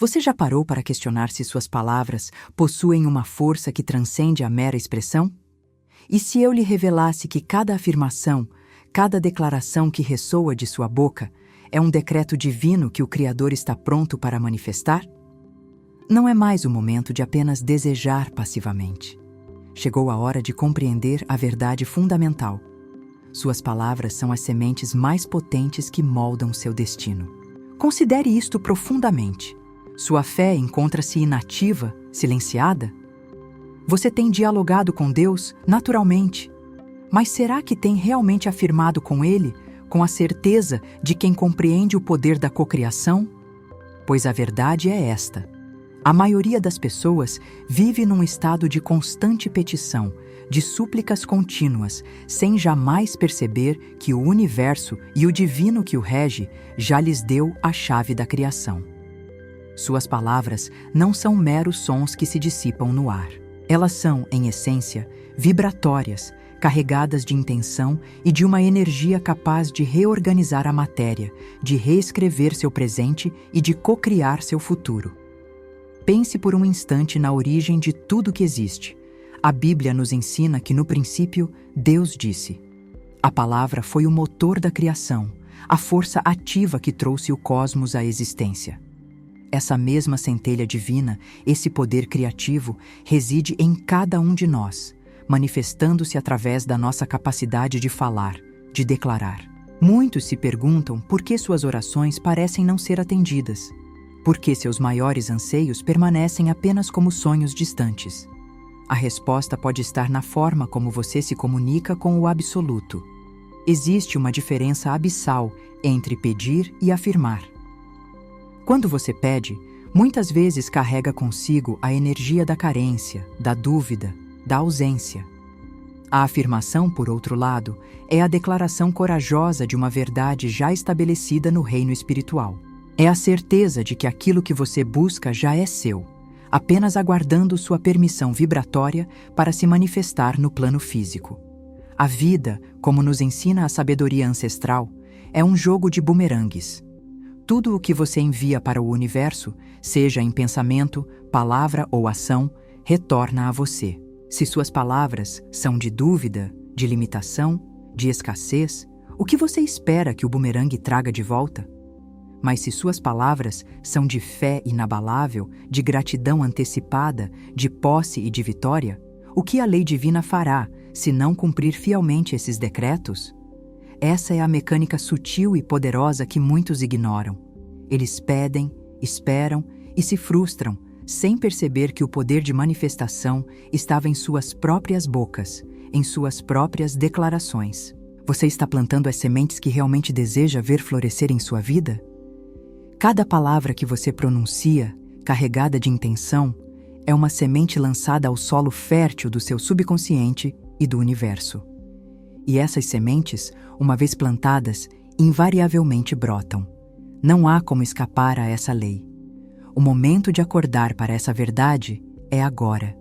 Você já parou para questionar se suas palavras possuem uma força que transcende a mera expressão? E se eu lhe revelasse que cada afirmação, cada declaração que ressoa de sua boca é um decreto divino que o Criador está pronto para manifestar? Não é mais o momento de apenas desejar passivamente. Chegou a hora de compreender a verdade fundamental. Suas palavras são as sementes mais potentes que moldam seu destino. Considere isto profundamente. Sua fé encontra-se inativa, silenciada? Você tem dialogado com Deus naturalmente, mas será que tem realmente afirmado com Ele, com a certeza de quem compreende o poder da cocriação? Pois a verdade é esta: a maioria das pessoas vive num estado de constante petição, de súplicas contínuas, sem jamais perceber que o universo e o divino que o rege já lhes deu a chave da criação. Suas palavras não são meros sons que se dissipam no ar. Elas são, em essência, vibratórias, carregadas de intenção e de uma energia capaz de reorganizar a matéria, de reescrever seu presente e de cocriar seu futuro. Pense por um instante na origem de tudo que existe. A Bíblia nos ensina que, no princípio, Deus disse. A palavra foi o motor da criação, a força ativa que trouxe o cosmos à existência. Essa mesma centelha divina, esse poder criativo, reside em cada um de nós, manifestando-se através da nossa capacidade de falar, de declarar. Muitos se perguntam por que suas orações parecem não ser atendidas, por que seus maiores anseios permanecem apenas como sonhos distantes. A resposta pode estar na forma como você se comunica com o absoluto. Existe uma diferença abissal entre pedir e afirmar. Quando você pede, muitas vezes carrega consigo a energia da carência, da dúvida, da ausência. A afirmação, por outro lado, é a declaração corajosa de uma verdade já estabelecida no reino espiritual. É a certeza de que aquilo que você busca já é seu, apenas aguardando sua permissão vibratória para se manifestar no plano físico. A vida, como nos ensina a sabedoria ancestral, é um jogo de bumerangues. Tudo o que você envia para o universo, seja em pensamento, palavra ou ação, retorna a você. Se suas palavras são de dúvida, de limitação, de escassez, o que você espera que o bumerangue traga de volta? Mas se suas palavras são de fé inabalável, de gratidão antecipada, de posse e de vitória, o que a lei divina fará, se não cumprir fielmente esses decretos? Essa é a mecânica sutil e poderosa que muitos ignoram. Eles pedem, esperam e se frustram, sem perceber que o poder de manifestação estava em suas próprias bocas, em suas próprias declarações. Você está plantando as sementes que realmente deseja ver florescer em sua vida? Cada palavra que você pronuncia, carregada de intenção, é uma semente lançada ao solo fértil do seu subconsciente e do universo. E essas sementes, uma vez plantadas, invariavelmente brotam. Não há como escapar a essa lei. O momento de acordar para essa verdade é agora.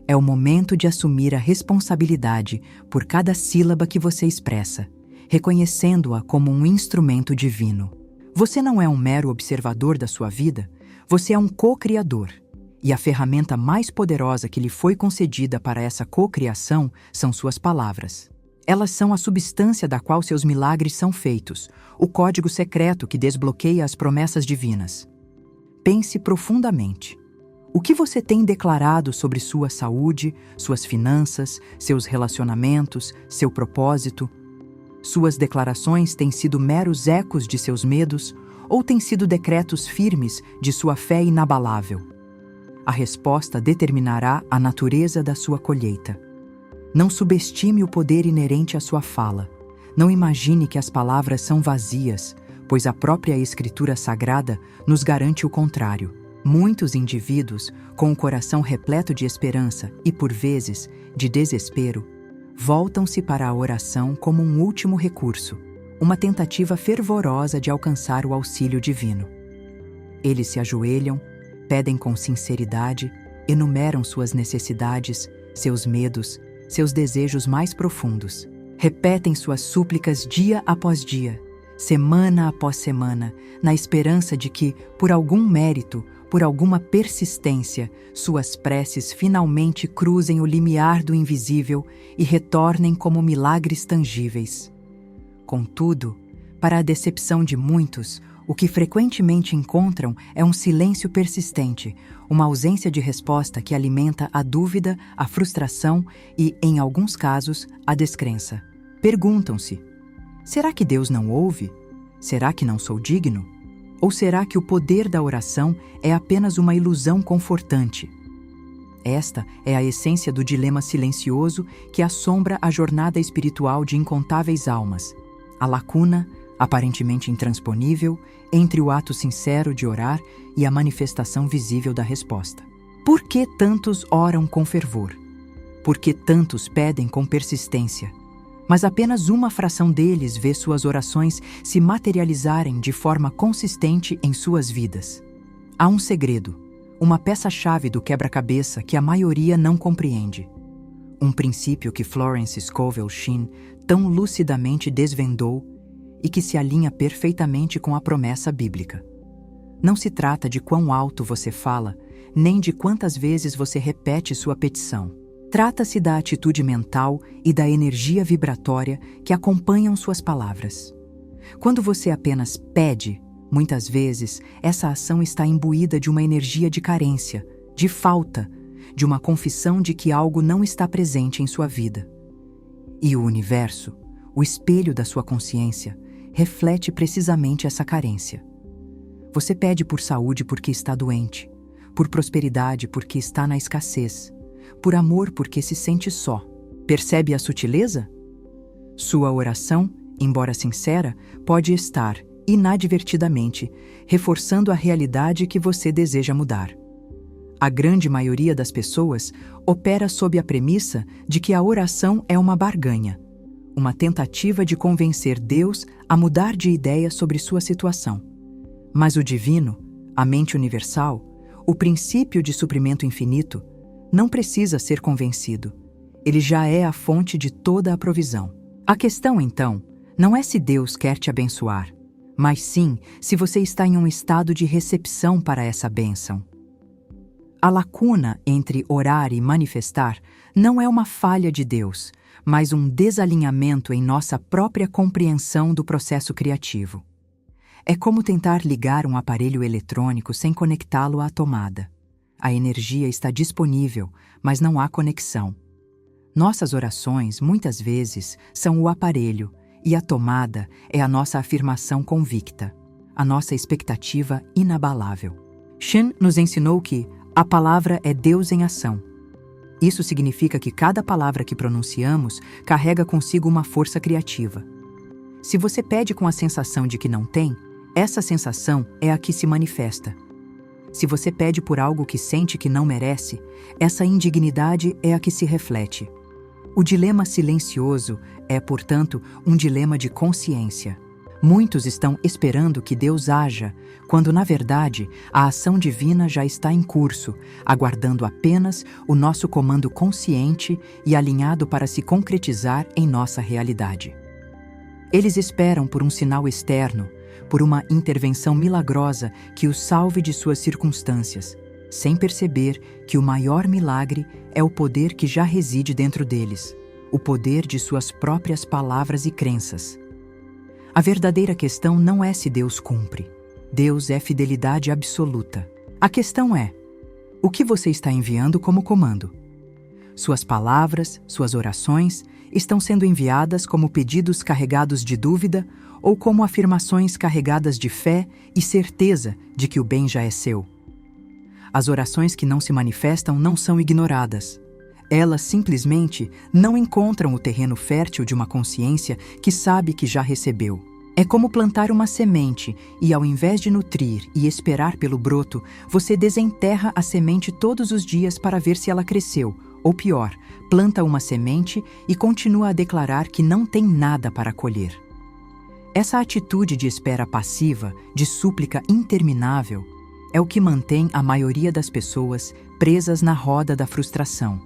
É o momento de assumir a responsabilidade por cada sílaba que você expressa, reconhecendo-a como um instrumento divino. Você não é um mero observador da sua vida, você é um co-criador. E a ferramenta mais poderosa que lhe foi concedida para essa co-criação são suas palavras. Elas são a substância da qual seus milagres são feitos, o código secreto que desbloqueia as promessas divinas. Pense profundamente. O que você tem declarado sobre sua saúde, suas finanças, seus relacionamentos, seu propósito? Suas declarações têm sido meros ecos de seus medos ou têm sido decretos firmes de sua fé inabalável? A resposta determinará a natureza da sua colheita. Não subestime o poder inerente à sua fala. Não imagine que as palavras são vazias, pois a própria Escritura Sagrada nos garante o contrário. Muitos indivíduos, com o coração repleto de esperança e, por vezes, de desespero, voltam-se para a oração como um último recurso, uma tentativa fervorosa de alcançar o auxílio divino. Eles se ajoelham, pedem com sinceridade, enumeram suas necessidades, seus medos, seus desejos mais profundos. Repetem suas súplicas dia após dia, semana após semana, na esperança de que, por algum mérito, por alguma persistência, suas preces finalmente cruzem o limiar do invisível e retornem como milagres tangíveis. Contudo, para a decepção de muitos, o que frequentemente encontram é um silêncio persistente, uma ausência de resposta que alimenta a dúvida, a frustração e, em alguns casos, a descrença. Perguntam-se: será que Deus não ouve? Será que não sou digno? Ou será que o poder da oração é apenas uma ilusão confortante? Esta é a essência do dilema silencioso que assombra a jornada espiritual de incontáveis almas. A lacuna, aparentemente intransponível, entre o ato sincero de orar e a manifestação visível da resposta. Por que tantos oram com fervor? Por que tantos pedem com persistência? Mas apenas uma fração deles vê suas orações se materializarem de forma consistente em suas vidas. Há um segredo, uma peça-chave do quebra-cabeça que a maioria não compreende. Um princípio que Florence Scovel Shinn tão lucidamente desvendou e que se alinha perfeitamente com a promessa bíblica. Não se trata de quão alto você fala, nem de quantas vezes você repete sua petição. Trata-se da atitude mental e da energia vibratória que acompanham suas palavras. Quando você apenas pede, muitas vezes essa ação está imbuída de uma energia de carência, de falta, de uma confissão de que algo não está presente em sua vida. E o universo, o espelho da sua consciência, reflete precisamente essa carência. Você pede por saúde porque está doente, por prosperidade porque está na escassez, por amor porque se sente só. Percebe a sutileza? Sua oração, embora sincera, pode estar, inadvertidamente, reforçando a realidade que você deseja mudar. A grande maioria das pessoas opera sob a premissa de que a oração é uma barganha, uma tentativa de convencer Deus a mudar de ideia sobre sua situação. Mas o divino, a mente universal, o princípio de suprimento infinito, não precisa ser convencido. Ele já é a fonte de toda a provisão. A questão, então, não é se Deus quer te abençoar, mas sim se você está em um estado de recepção para essa bênção. A lacuna entre orar e manifestar não é uma falha de Deus, mas um desalinhamento em nossa própria compreensão do processo criativo. É como tentar ligar um aparelho eletrônico sem conectá-lo à tomada. A energia está disponível, mas não há conexão. Nossas orações, muitas vezes, são o aparelho, e a tomada é a nossa afirmação convicta, a nossa expectativa inabalável. Shinn nos ensinou que a palavra é Deus em ação. Isso significa que cada palavra que pronunciamos carrega consigo uma força criativa. Se você pede com a sensação de que não tem, essa sensação é a que se manifesta. Se você pede por algo que sente que não merece, essa indignidade é a que se reflete. O dilema silencioso é, portanto, um dilema de consciência. Muitos estão esperando que Deus haja, quando, na verdade, a ação divina já está em curso, aguardando apenas o nosso comando consciente e alinhado para se concretizar em nossa realidade. Eles esperam por um sinal externo, por uma intervenção milagrosa que os salve de suas circunstâncias, sem perceber que o maior milagre é o poder que já reside dentro deles, o poder de suas próprias palavras e crenças. A verdadeira questão não é se Deus cumpre. Deus é fidelidade absoluta. A questão é: o que você está enviando como comando? Suas palavras, suas orações, estão sendo enviadas como pedidos carregados de dúvida ou como afirmações carregadas de fé e certeza de que o bem já é seu. As orações que não se manifestam não são ignoradas. Elas simplesmente não encontram o terreno fértil de uma consciência que sabe que já recebeu. É como plantar uma semente e, ao invés de nutrir e esperar pelo broto, você desenterra a semente todos os dias para ver se ela cresceu, ou pior, planta uma semente e continua a declarar que não tem nada para colher. Essa atitude de espera passiva, de súplica interminável, é o que mantém a maioria das pessoas presas na roda da frustração.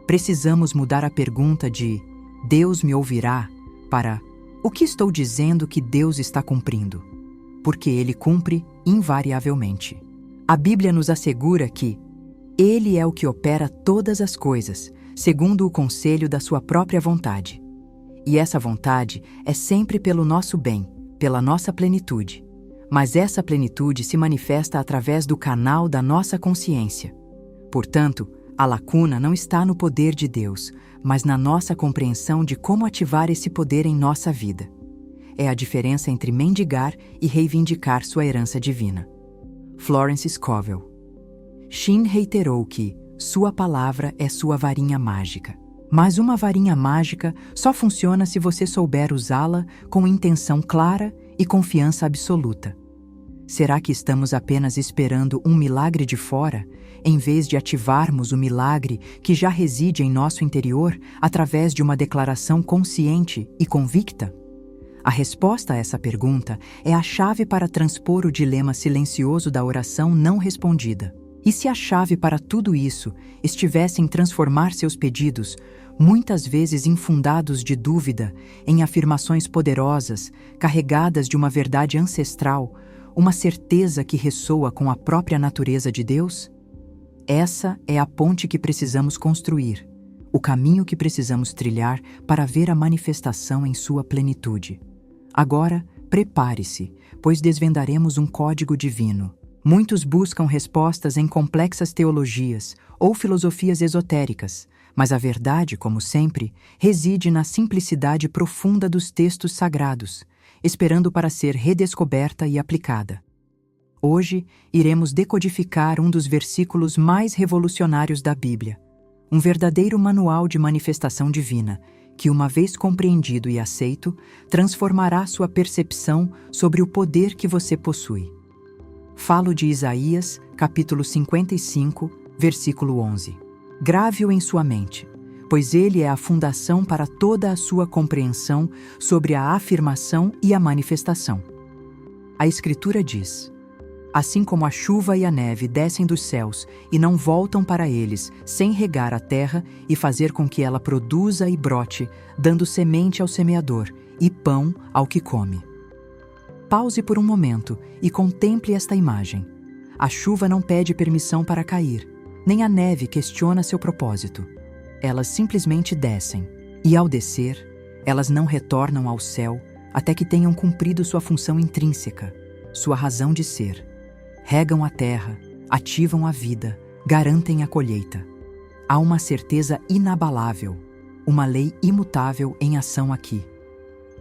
Precisamos mudar a pergunta de "Deus me ouvirá" para "O que estou dizendo que Deus está cumprindo?", porque Ele cumpre invariavelmente. A Bíblia nos assegura que Ele é o que opera todas as coisas, segundo o conselho da sua própria vontade. E essa vontade é sempre pelo nosso bem, pela nossa plenitude. Mas essa plenitude se manifesta através do canal da nossa consciência. Portanto, a lacuna não está no poder de Deus, mas na nossa compreensão de como ativar esse poder em nossa vida. É a diferença entre mendigar e reivindicar sua herança divina. Florence Scovel. Shin reiterou que sua palavra é sua varinha mágica. Mas uma varinha mágica só funciona se você souber usá-la com intenção clara e confiança absoluta. Será que estamos apenas esperando um milagre de fora, em vez de ativarmos o milagre que já reside em nosso interior através de uma declaração consciente e convicta? A resposta a essa pergunta é a chave para transpor o dilema silencioso da oração não respondida. E se a chave para tudo isso estivesse em transformar seus pedidos, muitas vezes infundados de dúvida, em afirmações poderosas, carregadas de uma verdade ancestral, uma certeza que ressoa com a própria natureza de Deus? Essa é a ponte que precisamos construir, o caminho que precisamos trilhar para ver a manifestação em sua plenitude. Agora, prepare-se, pois desvendaremos um código divino. Muitos buscam respostas em complexas teologias ou filosofias esotéricas, mas a verdade, como sempre, reside na simplicidade profunda dos textos sagrados, esperando para ser redescoberta e aplicada. Hoje, iremos decodificar um dos versículos mais revolucionários da Bíblia, um verdadeiro manual de manifestação divina, que, uma vez compreendido e aceito, transformará sua percepção sobre o poder que você possui. Falo de Isaías, capítulo 55, versículo 11. Grave-o em sua mente, pois ele é a fundação para toda a sua compreensão sobre a afirmação e a manifestação. A Escritura diz: assim como a chuva e a neve descem dos céus e não voltam para eles, sem regar a terra e fazer com que ela produza e brote, dando semente ao semeador e pão ao que come. Pause por um momento e contemple esta imagem. A chuva não pede permissão para cair, nem a neve questiona seu propósito. Elas simplesmente descem, e ao descer, elas não retornam ao céu até que tenham cumprido sua função intrínseca, sua razão de ser. Regam a terra, ativam a vida, garantem a colheita. Há uma certeza inabalável, uma lei imutável em ação aqui.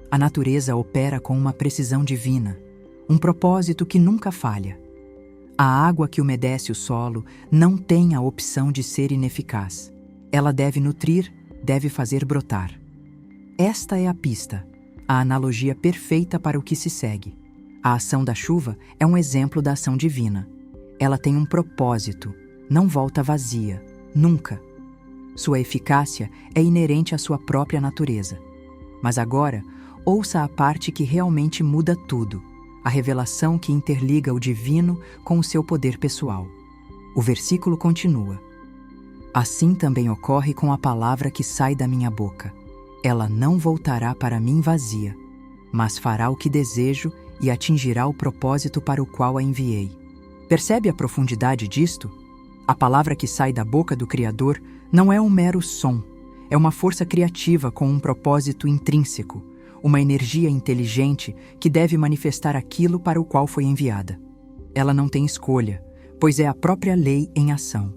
A natureza opera com uma precisão divina, um propósito que nunca falha. A água que umedece o solo não tem a opção de ser ineficaz. Ela deve nutrir, deve fazer brotar. Esta é a pista, a analogia perfeita para o que se segue. A ação da chuva é um exemplo da ação divina. Ela tem um propósito, não volta vazia, nunca. Sua eficácia é inerente à sua própria natureza. Mas agora, ouça a parte que realmente muda tudo, a revelação que interliga o divino com o seu poder pessoal. O versículo continua: assim também ocorre com a palavra que sai da minha boca. Ela não voltará para mim vazia, mas fará o que desejo e atingirá o propósito para o qual a enviei. Percebe a profundidade disto? A palavra que sai da boca do Criador não é um mero som, é uma força criativa com um propósito intrínseco, uma energia inteligente que deve manifestar aquilo para o qual foi enviada. Ela não tem escolha, pois é a própria lei em ação.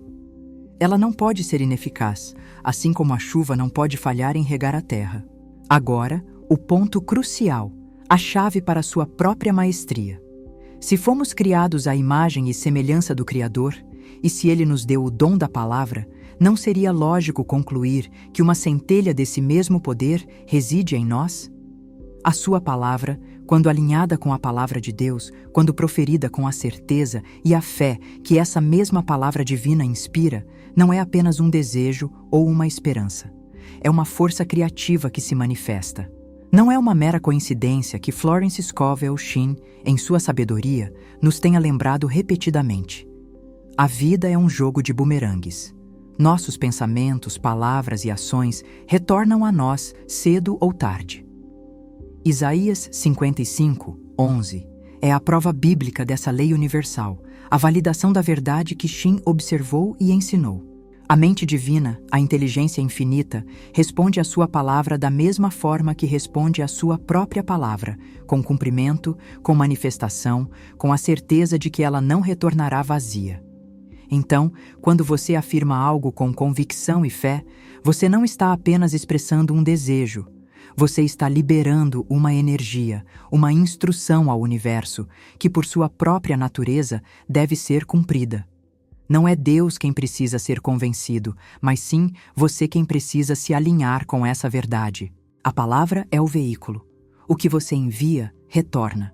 Ela não pode ser ineficaz, assim como a chuva não pode falhar em regar a terra. Agora, o ponto crucial, a chave para sua própria maestria. Se fomos criados à imagem e semelhança do Criador, e se Ele nos deu o dom da palavra, não seria lógico concluir que uma centelha desse mesmo poder reside em nós? A sua palavra, quando alinhada com a palavra de Deus, quando proferida com a certeza e a fé que essa mesma palavra divina inspira, não é apenas um desejo ou uma esperança. É uma força criativa que se manifesta. Não é uma mera coincidência que Florence Scovel Shinn, em sua sabedoria, nos tenha lembrado repetidamente. A vida é um jogo de bumerangues. Nossos pensamentos, palavras e ações retornam a nós cedo ou tarde. Isaías 55, 11 é a prova bíblica dessa lei universal, a validação da verdade que Shin observou e ensinou. A mente divina, a inteligência infinita, responde à sua palavra da mesma forma que responde à sua própria palavra, com cumprimento, com manifestação, com a certeza de que ela não retornará vazia. Então, quando você afirma algo com convicção e fé, você não está apenas expressando um desejo. Você está liberando uma energia, uma instrução ao universo, que por sua própria natureza deve ser cumprida. Não é Deus quem precisa ser convencido, mas sim você quem precisa se alinhar com essa verdade. A palavra é o veículo. O que você envia, retorna.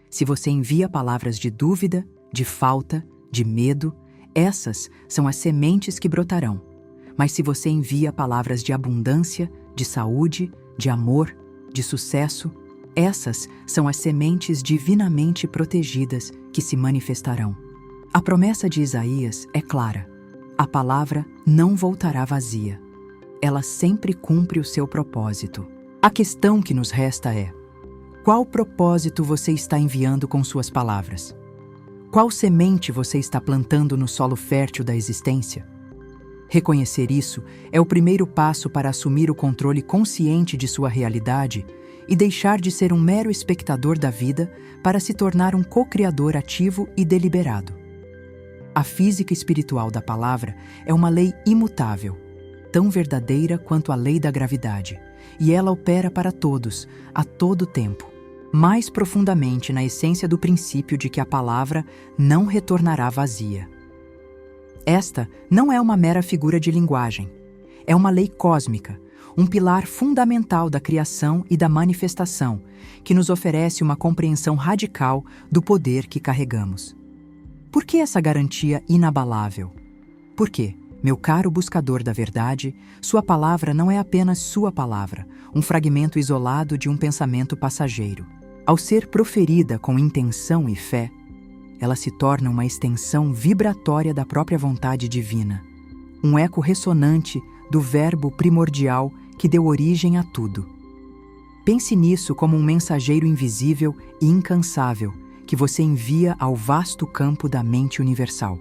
Se você envia palavras de dúvida, de falta, de medo, essas são as sementes que brotarão. Mas se você envia palavras de abundância, de saúde, de amor, de sucesso, essas são as sementes divinamente protegidas que se manifestarão. A promessa de Isaías é clara. A palavra não voltará vazia. Ela sempre cumpre o seu propósito. A questão que nos resta é: qual propósito você está enviando com suas palavras? Qual semente você está plantando no solo fértil da existência? Reconhecer isso é o primeiro passo para assumir o controle consciente de sua realidade e deixar de ser um mero espectador da vida para se tornar um co-criador ativo e deliberado. A física espiritual da palavra é uma lei imutável, tão verdadeira quanto a lei da gravidade, e ela opera para todos, a todo tempo, mais profundamente na essência do princípio de que a palavra não retornará vazia. Esta não é uma mera figura de linguagem, é uma lei cósmica, um pilar fundamental da criação e da manifestação, que nos oferece uma compreensão radical do poder que carregamos. Por que essa garantia inabalável? Porque, meu caro buscador da verdade, sua palavra não é apenas sua palavra, um fragmento isolado de um pensamento passageiro. Ao ser proferida com intenção e fé, ela se torna uma extensão vibratória da própria vontade divina, um eco ressonante do verbo primordial que deu origem a tudo. Pense nisso como um mensageiro invisível e incansável que você envia ao vasto campo da mente universal.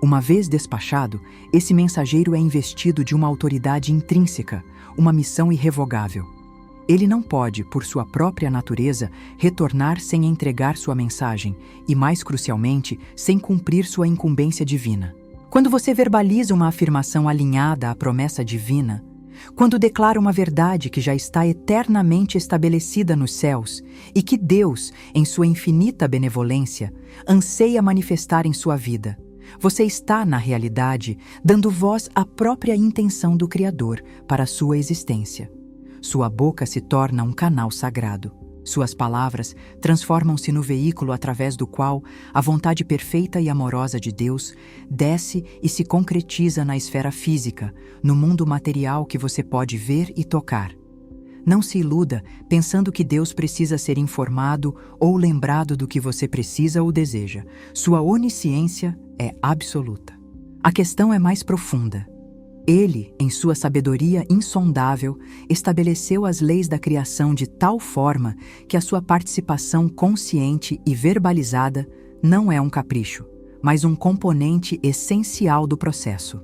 Uma vez despachado, esse mensageiro é investido de uma autoridade intrínseca, uma missão irrevogável. Ele não pode, por sua própria natureza, retornar sem entregar sua mensagem e, mais crucialmente, sem cumprir sua incumbência divina. Quando você verbaliza uma afirmação alinhada à promessa divina, quando declara uma verdade que já está eternamente estabelecida nos céus e que Deus, em sua infinita benevolência, anseia manifestar em sua vida, você está, na realidade, dando voz à própria intenção do Criador para a sua existência. Sua boca se torna um canal sagrado. Suas palavras transformam-se no veículo através do qual a vontade perfeita e amorosa de Deus desce e se concretiza na esfera física, no mundo material que você pode ver e tocar. Não se iluda pensando que Deus precisa ser informado ou lembrado do que você precisa ou deseja. Sua onisciência é absoluta. A questão é mais profunda. Ele, em sua sabedoria insondável, estabeleceu as leis da criação de tal forma que a sua participação consciente e verbalizada não é um capricho, mas um componente essencial do processo.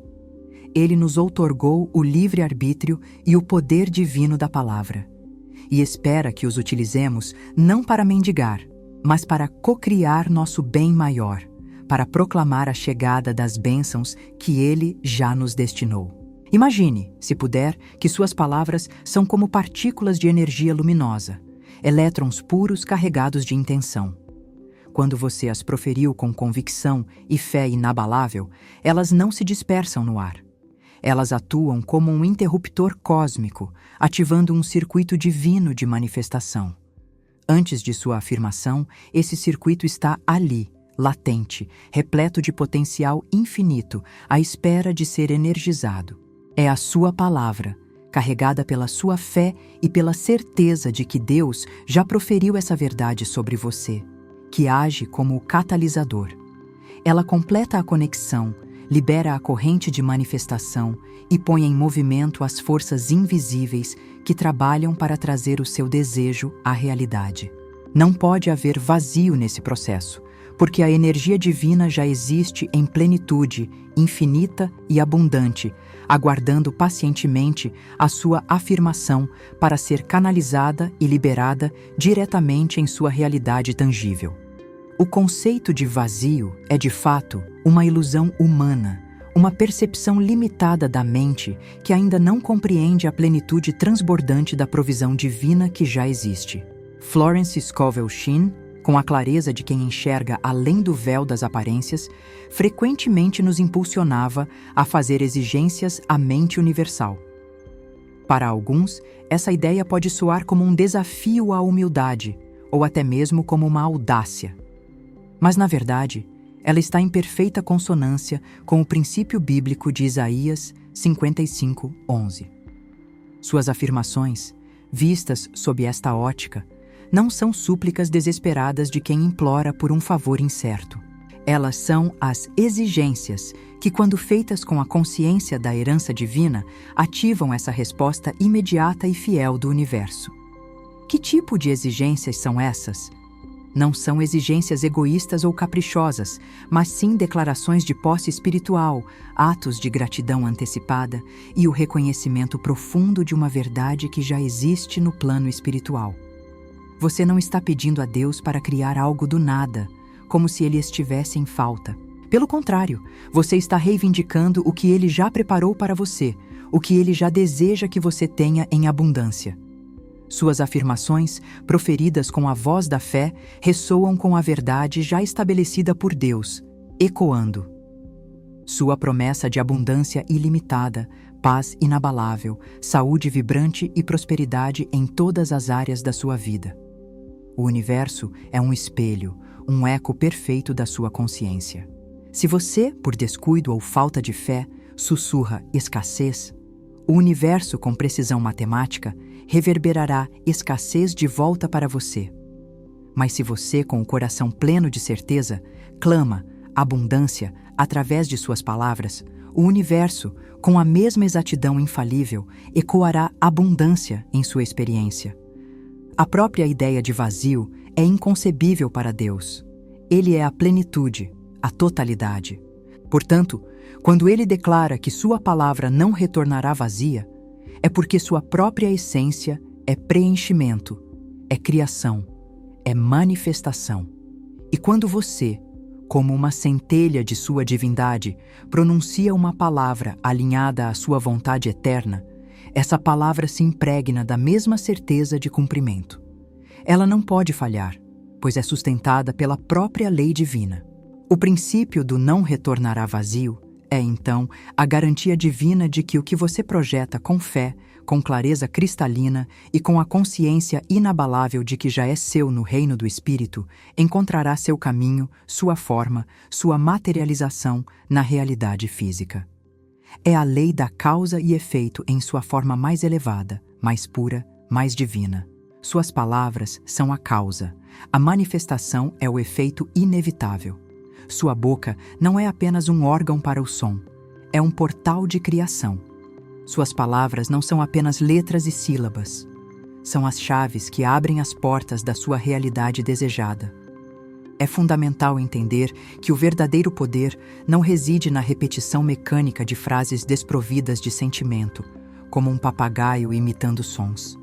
Ele nos outorgou o livre-arbítrio e o poder divino da palavra, e espera que os utilizemos não para mendigar, mas para cocriar nosso bem maior, para proclamar a chegada das bênçãos que Ele já nos destinou. Imagine, se puder, que suas palavras são como partículas de energia luminosa, elétrons puros carregados de intenção. Quando você as proferiu com convicção e fé inabalável, elas não se dispersam no ar. Elas atuam como um interruptor cósmico, ativando um circuito divino de manifestação. Antes de sua afirmação, esse circuito está ali, latente, repleto de potencial infinito, à espera de ser energizado. É a sua palavra, carregada pela sua fé e pela certeza de que Deus já proferiu essa verdade sobre você, que age como o catalisador. Ela completa a conexão, libera a corrente de manifestação e põe em movimento as forças invisíveis que trabalham para trazer o seu desejo à realidade. Não pode haver vazio nesse processo, porque a energia divina já existe em plenitude, infinita e abundante, aguardando pacientemente a sua afirmação para ser canalizada e liberada diretamente em sua realidade tangível. O conceito de vazio é, de fato, uma ilusão humana, uma percepção limitada da mente que ainda não compreende a plenitude transbordante da provisão divina que já existe. Florence Scovel Shinn, com a clareza de quem enxerga além do véu das aparências, frequentemente nos impulsionava a fazer exigências à mente universal. Para alguns, essa ideia pode soar como um desafio à humildade, ou até mesmo como uma audácia. Mas, na verdade, ela está em perfeita consonância com o princípio bíblico de Isaías 55:11. Suas afirmações, vistas sob esta ótica, não são súplicas desesperadas de quem implora por um favor incerto. Elas são as exigências que, quando feitas com a consciência da herança divina, ativam essa resposta imediata e fiel do universo. Que tipo de exigências são essas? Não são exigências egoístas ou caprichosas, mas sim declarações de posse espiritual, atos de gratidão antecipada e o reconhecimento profundo de uma verdade que já existe no plano espiritual. Você não está pedindo a Deus para criar algo do nada, como se ele estivesse em falta. Pelo contrário, você está reivindicando o que ele já preparou para você, o que ele já deseja que você tenha em abundância. Suas afirmações, proferidas com a voz da fé, ressoam com a verdade já estabelecida por Deus, ecoando. Sua promessa de abundância ilimitada, paz inabalável, saúde vibrante e prosperidade em todas as áreas da sua vida. O universo é um espelho, um eco perfeito da sua consciência. Se você, por descuido ou falta de fé, sussurra escassez, o universo, com precisão matemática, reverberará escassez de volta para você. Mas se você, com o coração pleno de certeza, clama abundância através de suas palavras, o universo, com a mesma exatidão infalível, ecoará abundância em sua experiência. A própria ideia de vazio é inconcebível para Deus. Ele é a plenitude, a totalidade. Portanto, quando ele declara que sua palavra não retornará vazia, é porque sua própria essência é preenchimento, é criação, é manifestação. E quando você, como uma centelha de sua divindade, pronuncia uma palavra alinhada à sua vontade eterna, essa palavra se impregna da mesma certeza de cumprimento. Ela não pode falhar, pois é sustentada pela própria lei divina. O princípio do não retornará vazio é, então, a garantia divina de que o que você projeta com fé, com clareza cristalina e com a consciência inabalável de que já é seu no reino do Espírito, encontrará seu caminho, sua forma, sua materialização na realidade física. É a lei da causa e efeito em sua forma mais elevada, mais pura, mais divina. Suas palavras são a causa. A manifestação é o efeito inevitável. Sua boca não é apenas um órgão para o som, é um portal de criação. Suas palavras não são apenas letras e sílabas. São as chaves que abrem as portas da sua realidade desejada. É fundamental entender que o verdadeiro poder não reside na repetição mecânica de frases desprovidas de sentimento, como um papagaio imitando sons.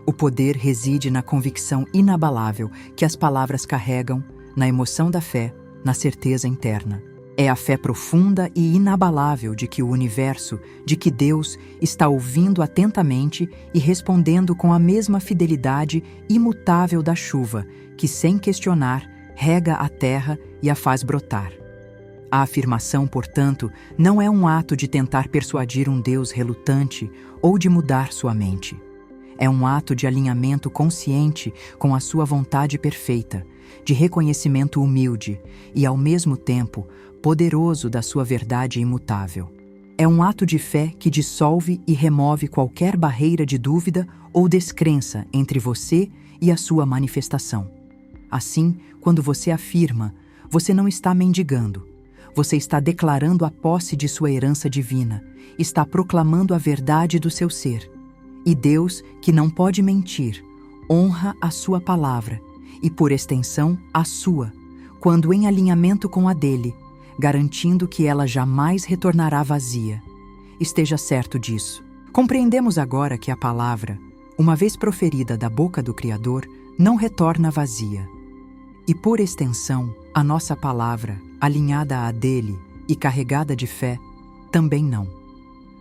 O poder reside na convicção inabalável que as palavras carregam, na emoção da fé, na certeza interna. É a fé profunda e inabalável de que o universo, de que Deus, está ouvindo atentamente e respondendo com a mesma fidelidade imutável da chuva, que, sem questionar, rega a terra e a faz brotar. A afirmação, portanto, não é um ato de tentar persuadir um Deus relutante ou de mudar sua mente. É um ato de alinhamento consciente com a sua vontade perfeita, de reconhecimento humilde e, ao mesmo tempo, poderoso da sua verdade imutável. É um ato de fé que dissolve e remove qualquer barreira de dúvida ou descrença entre você e a sua manifestação. Assim, quando você afirma, você não está mendigando. Você está declarando a posse de sua herança divina, está proclamando a verdade do seu ser. E Deus, que não pode mentir, honra a sua palavra e, por extensão, a sua, quando em alinhamento com a dele, garantindo que ela jamais retornará vazia. Esteja certo disso. Compreendemos agora que a palavra, uma vez proferida da boca do Criador, não retorna vazia. E por extensão, a nossa palavra, alinhada à dele e carregada de fé, também não.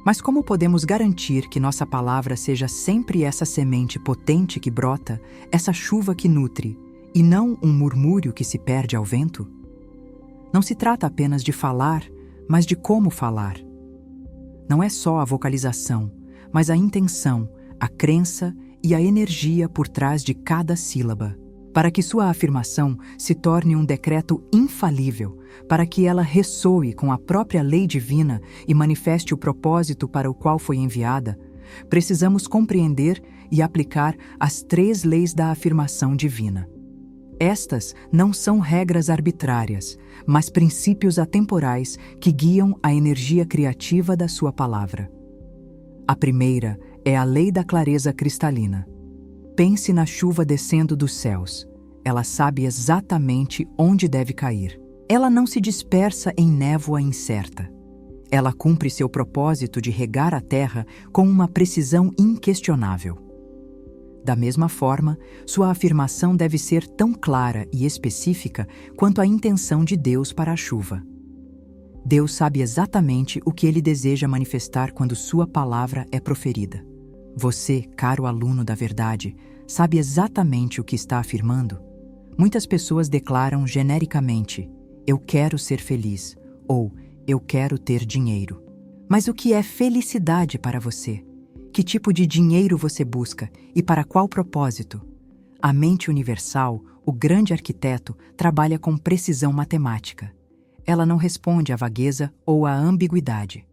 Mas como podemos garantir que nossa palavra seja sempre essa semente potente que brota, essa chuva que nutre, e não um murmúrio que se perde ao vento? Não se trata apenas de falar, mas de como falar. Não é só a vocalização, mas a intenção, a crença e a energia por trás de cada sílaba, para que sua afirmação se torne um decreto infalível, para que ela ressoe com a própria lei divina e manifeste o propósito para o qual foi enviada. Precisamos compreender e aplicar as 3 leis da afirmação divina. Estas não são regras arbitrárias, mas princípios atemporais que guiam a energia criativa da sua palavra. A primeira é a lei da clareza cristalina. Pense na chuva descendo dos céus. Ela sabe exatamente onde deve cair. Ela não se dispersa em névoa incerta. Ela cumpre seu propósito de regar a terra com uma precisão inquestionável. Da mesma forma, sua afirmação deve ser tão clara e específica quanto a intenção de Deus para a chuva. Deus sabe exatamente o que Ele deseja manifestar quando sua palavra é proferida. Você, caro aluno da verdade, sabe exatamente o que está afirmando? Muitas pessoas declaram genericamente: "Eu quero ser feliz" ou "Eu quero ter dinheiro". Mas o que é felicidade para você? Que tipo de dinheiro você busca e para qual propósito? A mente universal, o grande arquiteto, trabalha com precisão matemática. Ela não responde à vagueza ou à ambiguidade.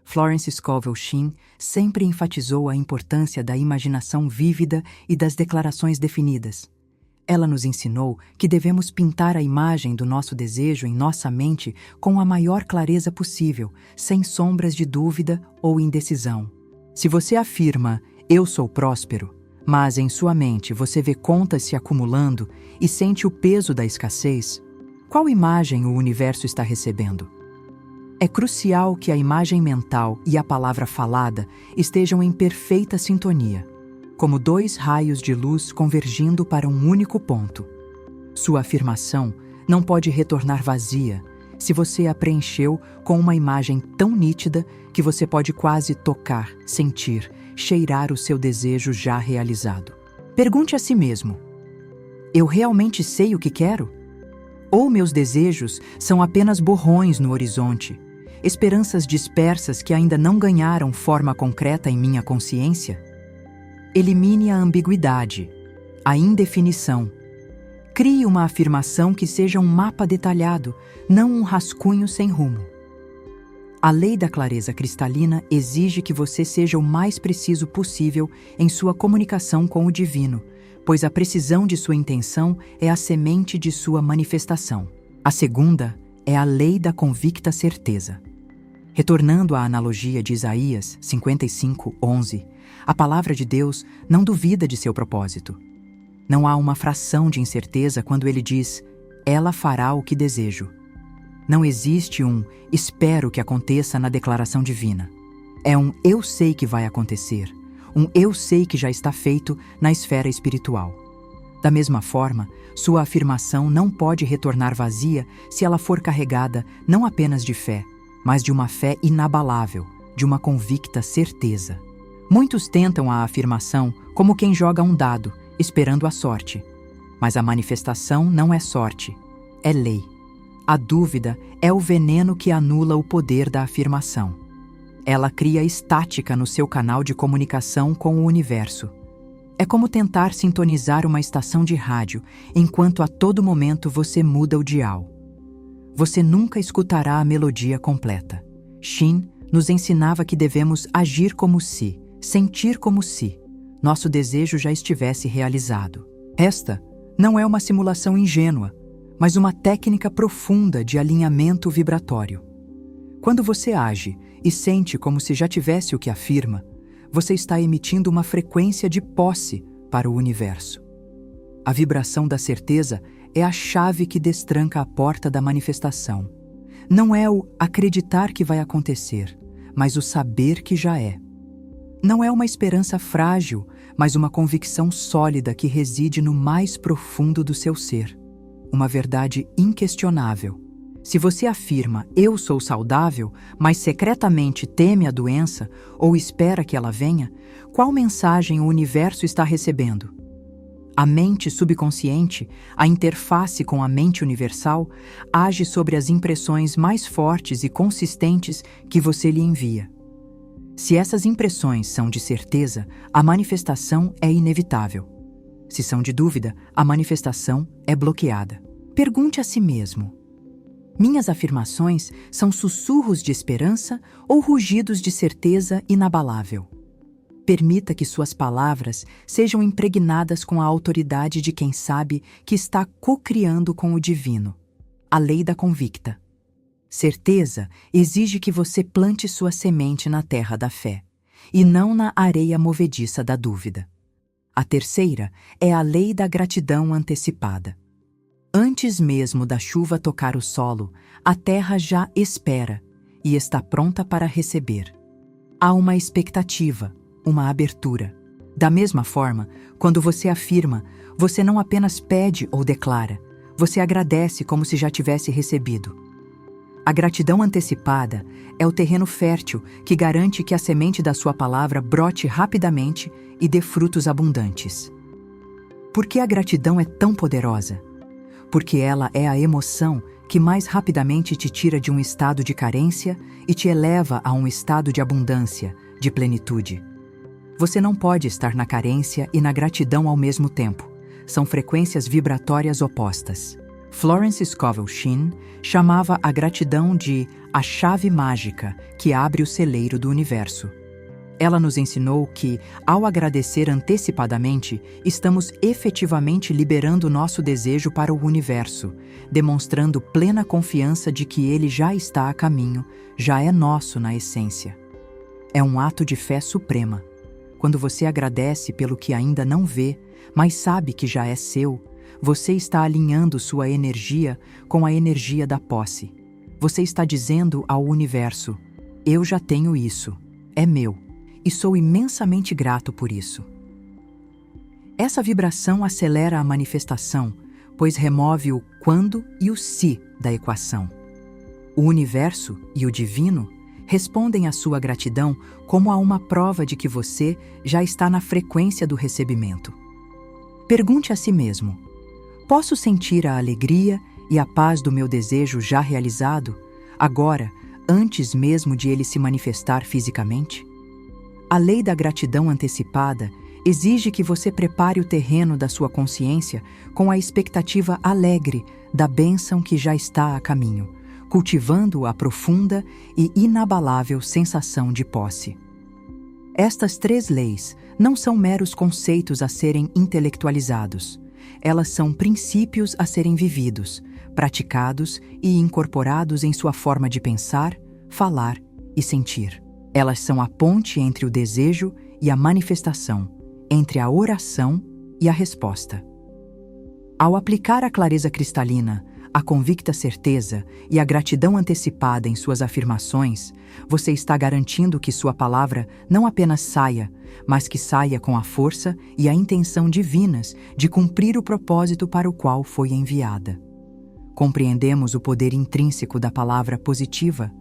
Florence Scovel Shinn sempre enfatizou a importância da imaginação vívida e das declarações definidas. Ela nos ensinou que devemos pintar a imagem do nosso desejo em nossa mente com a maior clareza possível, sem sombras de dúvida ou indecisão. Se você afirma, "Eu sou próspero", mas em sua mente você vê contas se acumulando e sente o peso da escassez, qual imagem o universo está recebendo? É crucial que a imagem mental e a palavra falada estejam em perfeita sintonia, como 2 raios de luz convergindo para um único ponto. Sua afirmação não pode retornar vazia se você a preencheu com uma imagem tão nítida que você pode quase tocar, sentir, cheirar o seu desejo já realizado. Pergunte a si mesmo: eu realmente sei o que quero? Ou meus desejos são apenas borrões no horizonte, esperanças dispersas que ainda não ganharam forma concreta em minha consciência? Elimine a ambiguidade, a indefinição. Crie uma afirmação que seja um mapa detalhado, não um rascunho sem rumo. A lei da clareza cristalina exige que você seja o mais preciso possível em sua comunicação com o divino, pois a precisão de sua intenção é a semente de sua manifestação. A segunda é a lei da convicta certeza. Retornando à analogia de Isaías 55:11, a palavra de Deus não duvida de seu propósito. Não há uma fração de incerteza quando ele diz: "Ela fará o que desejo". Não existe um "espero que aconteça" na declaração divina. É um "eu sei que vai acontecer", um "eu sei que já está feito" na esfera espiritual. Da mesma forma, sua afirmação não pode retornar vazia se ela for carregada não apenas de fé, mas de uma fé inabalável, de uma convicta certeza. Muitos tentam a afirmação como quem joga um dado, esperando a sorte. Mas a manifestação não é sorte, é lei. A dúvida é o veneno que anula o poder da afirmação. Ela cria estática no seu canal de comunicação com o universo. É como tentar sintonizar uma estação de rádio, enquanto a todo momento você muda o dial. Você nunca escutará a melodia completa. Shinn nos ensinava que devemos agir como se, sentir como se nosso desejo já estivesse realizado. Esta não é uma simulação ingênua, mas uma técnica profunda de alinhamento vibratório. Quando você age e sente como se já tivesse o que afirma, você está emitindo uma frequência de posse para o universo. A vibração da certeza é a chave que destranca a porta da manifestação. Não é o acreditar que vai acontecer, mas o saber que já é. Não é uma esperança frágil, mas uma convicção sólida que reside no mais profundo do seu ser. Uma verdade inquestionável. Se você afirma, eu sou saudável, mas secretamente teme a doença ou espera que ela venha, qual mensagem o universo está recebendo? A mente subconsciente, a interface com a mente universal, age sobre as impressões mais fortes e consistentes que você lhe envia. Se essas impressões são de certeza, a manifestação é inevitável. Se são de dúvida, a manifestação é bloqueada. Pergunte a si mesmo: minhas afirmações são sussurros de esperança ou rugidos de certeza inabalável? Permita que suas palavras sejam impregnadas com a autoridade de quem sabe que está co-criando com o divino, a lei da convicta. Certeza exige que você plante sua semente na terra da fé, e não na areia movediça da dúvida. A terceira é a lei da gratidão antecipada. Antes mesmo da chuva tocar o solo, a terra já espera e está pronta para receber. Há uma expectativa, uma abertura. Da mesma forma, quando você afirma, você não apenas pede ou declara, você agradece como se já tivesse recebido. A gratidão antecipada é o terreno fértil que garante que a semente da sua palavra brote rapidamente e dê frutos abundantes. Por que a gratidão é tão poderosa? Porque ela é a emoção que mais rapidamente te tira de um estado de carência e te eleva a um estado de abundância, de plenitude. Você não pode estar na carência e na gratidão ao mesmo tempo. São frequências vibratórias opostas. Florence Scovel Shinn chamava a gratidão de a chave mágica que abre o celeiro do universo. Ela nos ensinou que, ao agradecer antecipadamente, estamos efetivamente liberando nosso desejo para o universo, demonstrando plena confiança de que ele já está a caminho, já é nosso na essência. É um ato de fé suprema. Quando você agradece pelo que ainda não vê, mas sabe que já é seu, você está alinhando sua energia com a energia da posse. Você está dizendo ao universo: eu já tenho isso, é meu, e sou imensamente grato por isso. Essa vibração acelera a manifestação, pois remove o quando e o se da equação. O universo e o divino respondem à sua gratidão como a uma prova de que você já está na frequência do recebimento. Pergunte a si mesmo: posso sentir a alegria e a paz do meu desejo já realizado, agora, antes mesmo de ele se manifestar fisicamente? A lei da gratidão antecipada exige que você prepare o terreno da sua consciência com a expectativa alegre da bênção que já está a caminho, cultivando a profunda e inabalável sensação de posse. Estas 3 leis não são meros conceitos a serem intelectualizados. Elas são princípios a serem vividos, praticados e incorporados em sua forma de pensar, falar e sentir. Elas são a ponte entre o desejo e a manifestação, entre a oração e a resposta. Ao aplicar a clareza cristalina, a convicta certeza e a gratidão antecipada em suas afirmações, você está garantindo que sua palavra não apenas saia, mas que saia com a força e a intenção divinas de cumprir o propósito para o qual foi enviada. Compreendemos o poder intrínseco da palavra positiva,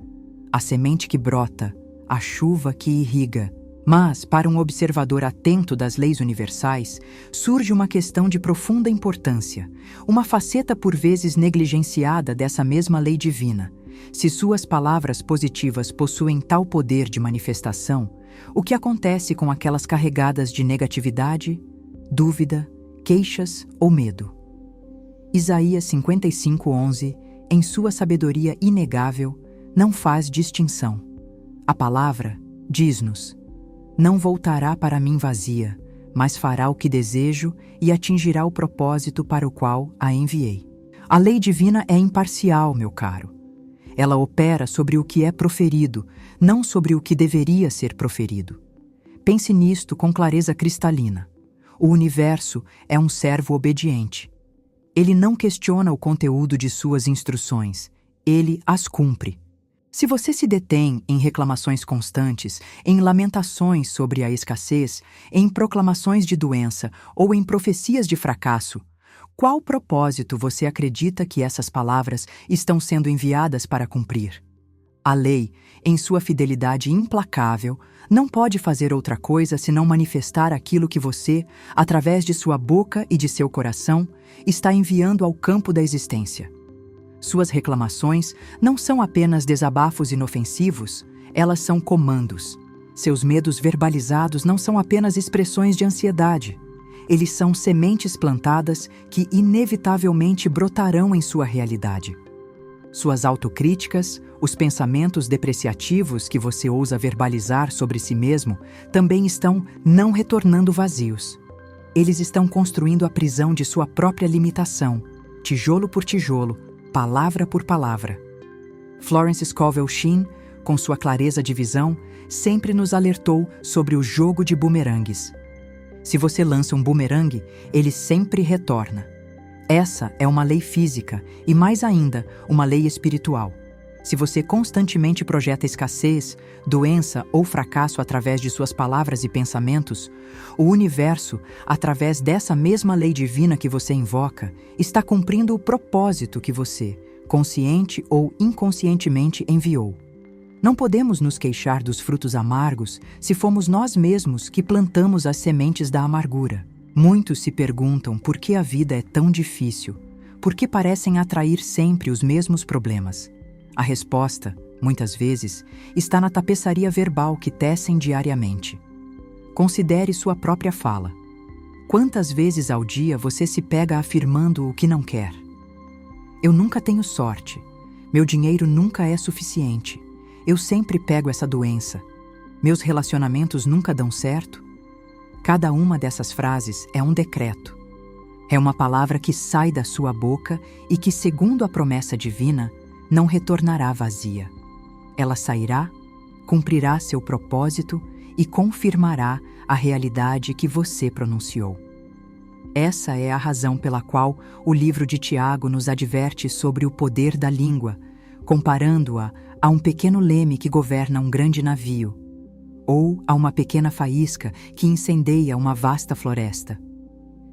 a semente que brota, a chuva que irriga. Mas, para um observador atento das leis universais, surge uma questão de profunda importância, uma faceta por vezes negligenciada dessa mesma lei divina. Se suas palavras positivas possuem tal poder de manifestação, o que acontece com aquelas carregadas de negatividade, dúvida, queixas ou medo? Isaías 55:11, em sua sabedoria inegável, não faz distinção. A palavra diz-nos: não voltará para mim vazia, mas fará o que desejo e atingirá o propósito para o qual a enviei. A lei divina é imparcial, meu caro. Ela opera sobre o que é proferido, não sobre o que deveria ser proferido. Pense nisto com clareza cristalina. O universo é um servo obediente. Ele não questiona o conteúdo de suas instruções, ele as cumpre. Se você se detém em reclamações constantes, em lamentações sobre a escassez, em proclamações de doença ou em profecias de fracasso, qual propósito você acredita que essas palavras estão sendo enviadas para cumprir? A lei, em sua fidelidade implacável, não pode fazer outra coisa senão manifestar aquilo que você, através de sua boca e de seu coração, está enviando ao campo da existência. Suas reclamações não são apenas desabafos inofensivos, elas são comandos. Seus medos verbalizados não são apenas expressões de ansiedade. Eles são sementes plantadas que inevitavelmente brotarão em sua realidade. Suas autocríticas, os pensamentos depreciativos que você ousa verbalizar sobre si mesmo, também estão não retornando vazios. Eles estão construindo a prisão de sua própria limitação, tijolo por tijolo, palavra por palavra. Florence Scovel Shinn, com sua clareza de visão, sempre nos alertou sobre o jogo de bumerangues. Se você lança um bumerangue, ele sempre retorna. Essa é uma lei física e, mais ainda, uma lei espiritual. Se você constantemente projeta escassez, doença ou fracasso através de suas palavras e pensamentos, o universo, através dessa mesma lei divina que você invoca, está cumprindo o propósito que você, consciente ou inconscientemente, enviou. Não podemos nos queixar dos frutos amargos se fomos nós mesmos que plantamos as sementes da amargura. Muitos se perguntam por que a vida é tão difícil, por que parecem atrair sempre os mesmos problemas. A resposta, muitas vezes, está na tapeçaria verbal que tecem diariamente. Considere sua própria fala. Quantas vezes ao dia você se pega afirmando o que não quer? Eu nunca tenho sorte. Meu dinheiro nunca é suficiente. Eu sempre pego essa doença. Meus relacionamentos nunca dão certo. Cada uma dessas frases é um decreto. É uma palavra que sai da sua boca e que, segundo a promessa divina, não retornará vazia. Ela sairá, cumprirá seu propósito e confirmará a realidade que você pronunciou. Essa é a razão pela qual o livro de Tiago nos adverte sobre o poder da língua, comparando-a a um pequeno leme que governa um grande navio, ou a uma pequena faísca que incendeia uma vasta floresta.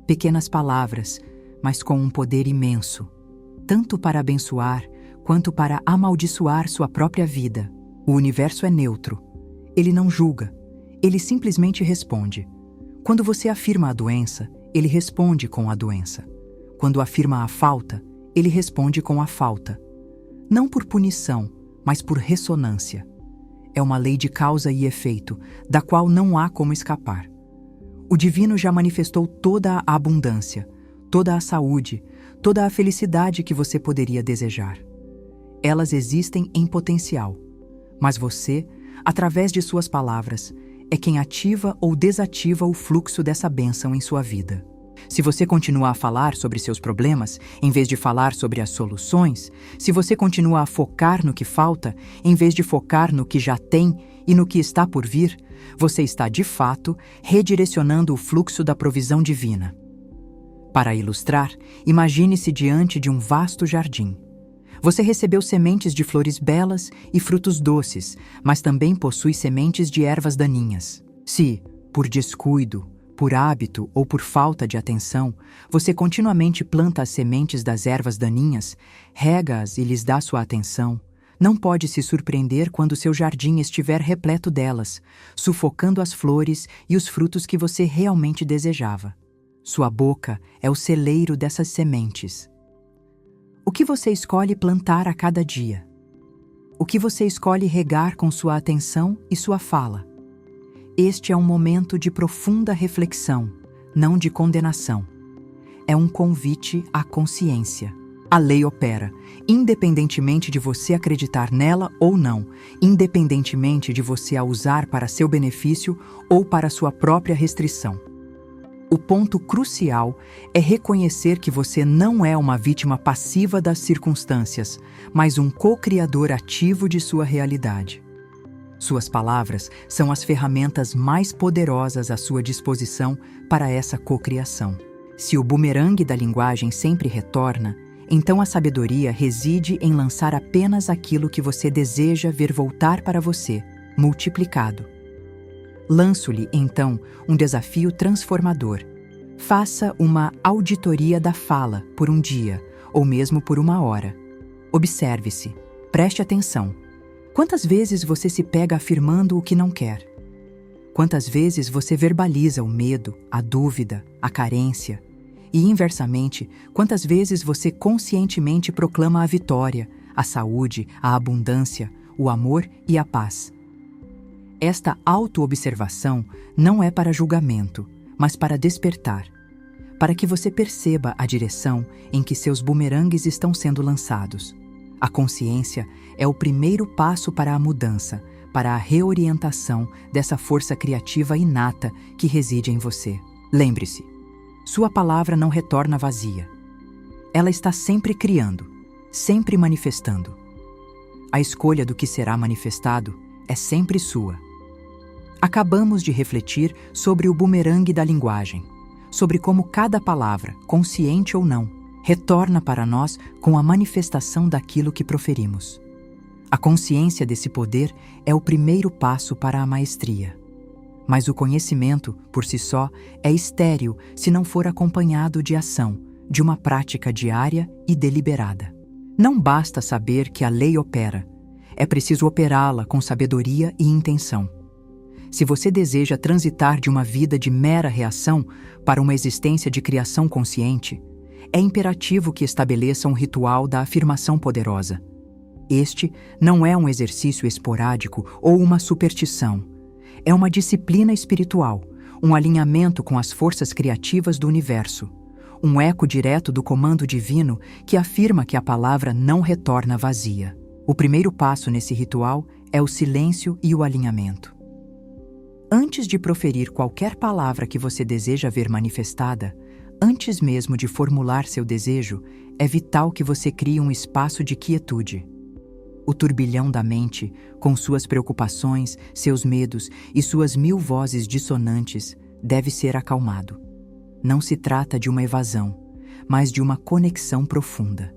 Pequenas palavras, mas com um poder imenso, tanto para abençoar quanto para amaldiçoar sua própria vida. O universo é neutro. Ele não julga. Ele simplesmente responde. Quando você afirma a doença, ele responde com a doença. Quando afirma a falta, ele responde com a falta. Não por punição, mas por ressonância. É uma lei de causa e efeito, da qual não há como escapar. O divino já manifestou toda a abundância, toda a saúde, toda a felicidade que você poderia desejar. Elas existem em potencial, mas você, através de suas palavras, é quem ativa ou desativa o fluxo dessa bênção em sua vida. Se você continuar a falar sobre seus problemas, em vez de falar sobre as soluções, se você continua a focar no que falta, em vez de focar no que já tem e no que está por vir, você está, de fato, redirecionando o fluxo da provisão divina. Para ilustrar, imagine-se diante de um vasto jardim. Você recebeu sementes de flores belas e frutos doces, mas também possui sementes de ervas daninhas. Se, por descuido, por hábito ou por falta de atenção, você continuamente planta as sementes das ervas daninhas, rega-as e lhes dá sua atenção, não pode se surpreender quando seu jardim estiver repleto delas, sufocando as flores e os frutos que você realmente desejava. Sua boca é o celeiro dessas sementes. O que você escolhe plantar a cada dia? O que você escolhe regar com sua atenção e sua fala? Este é um momento de profunda reflexão, não de condenação. É um convite à consciência. A lei opera, independentemente de você acreditar nela ou não, independentemente de você a usar para seu benefício ou para sua própria restrição. O ponto crucial é reconhecer que você não é uma vítima passiva das circunstâncias, mas um co-criador ativo de sua realidade. Suas palavras são as ferramentas mais poderosas à sua disposição para essa cocriação. Se o bumerangue da linguagem sempre retorna, então a sabedoria reside em lançar apenas aquilo que você deseja ver voltar para você, multiplicado. Lanço-lhe, então, um desafio transformador. Faça uma auditoria da fala por um dia, ou mesmo por uma hora. Observe-se. Preste atenção. Quantas vezes você se pega afirmando o que não quer? Quantas vezes você verbaliza o medo, a dúvida, a carência? E, inversamente, quantas vezes você conscientemente proclama a vitória, a saúde, a abundância, o amor e a paz? Esta autoobservação não é para julgamento, mas para despertar, para que você perceba a direção em que seus bumerangues estão sendo lançados. A consciência é o primeiro passo para a mudança, para a reorientação dessa força criativa inata que reside em você. Lembre-se, sua palavra não retorna vazia. Ela está sempre criando, sempre manifestando. A escolha do que será manifestado é sempre sua. Acabamos de refletir sobre o bumerangue da linguagem, sobre como cada palavra, consciente ou não, retorna para nós com a manifestação daquilo que proferimos. A consciência desse poder é o primeiro passo para a maestria. Mas o conhecimento, por si só, é estéril se não for acompanhado de ação, de uma prática diária e deliberada. Não basta saber que a lei opera, é preciso operá-la com sabedoria e intenção. Se você deseja transitar de uma vida de mera reação para uma existência de criação consciente, é imperativo que estabeleça um ritual da afirmação poderosa. Este não é um exercício esporádico ou uma superstição. É uma disciplina espiritual, um alinhamento com as forças criativas do universo, um eco direto do comando divino que afirma que a palavra não retorna vazia. O primeiro passo nesse ritual é o silêncio e o alinhamento. Antes de proferir qualquer palavra que você deseja ver manifestada, antes mesmo de formular seu desejo, é vital que você crie um espaço de quietude. O turbilhão da mente, com suas preocupações, seus medos e suas 1000 vozes dissonantes, deve ser acalmado. Não se trata de uma evasão, mas de uma conexão profunda.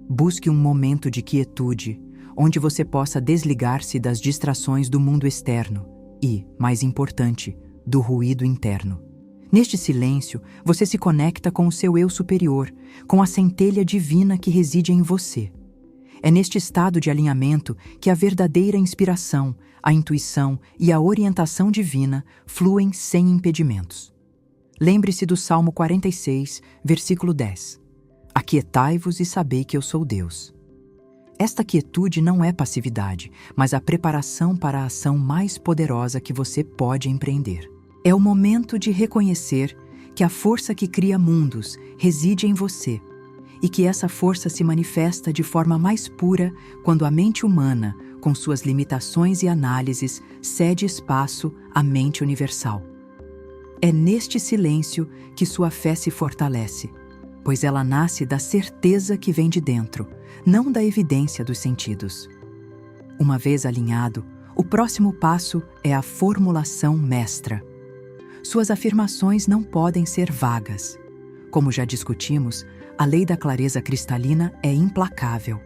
Busque um momento de quietude, onde você possa desligar-se das distrações do mundo externo e, mais importante, do ruído interno. Neste silêncio, você se conecta com o seu eu superior, com a centelha divina que reside em você. É neste estado de alinhamento que a verdadeira inspiração, a intuição e a orientação divina fluem sem impedimentos. Lembre-se do Salmo 46, versículo 10. Aquietai-vos e sabei que eu sou Deus. Esta quietude não é passividade, mas a preparação para a ação mais poderosa que você pode empreender. É o momento de reconhecer que a força que cria mundos reside em você e que essa força se manifesta de forma mais pura quando a mente humana, com suas limitações e análises, cede espaço à mente universal. É neste silêncio que sua fé se fortalece, pois ela nasce da certeza que vem de dentro, não da evidência dos sentidos. Uma vez alinhado, o próximo passo é a formulação mestra. Suas afirmações não podem ser vagas. Como já discutimos, a lei da clareza cristalina é implacável.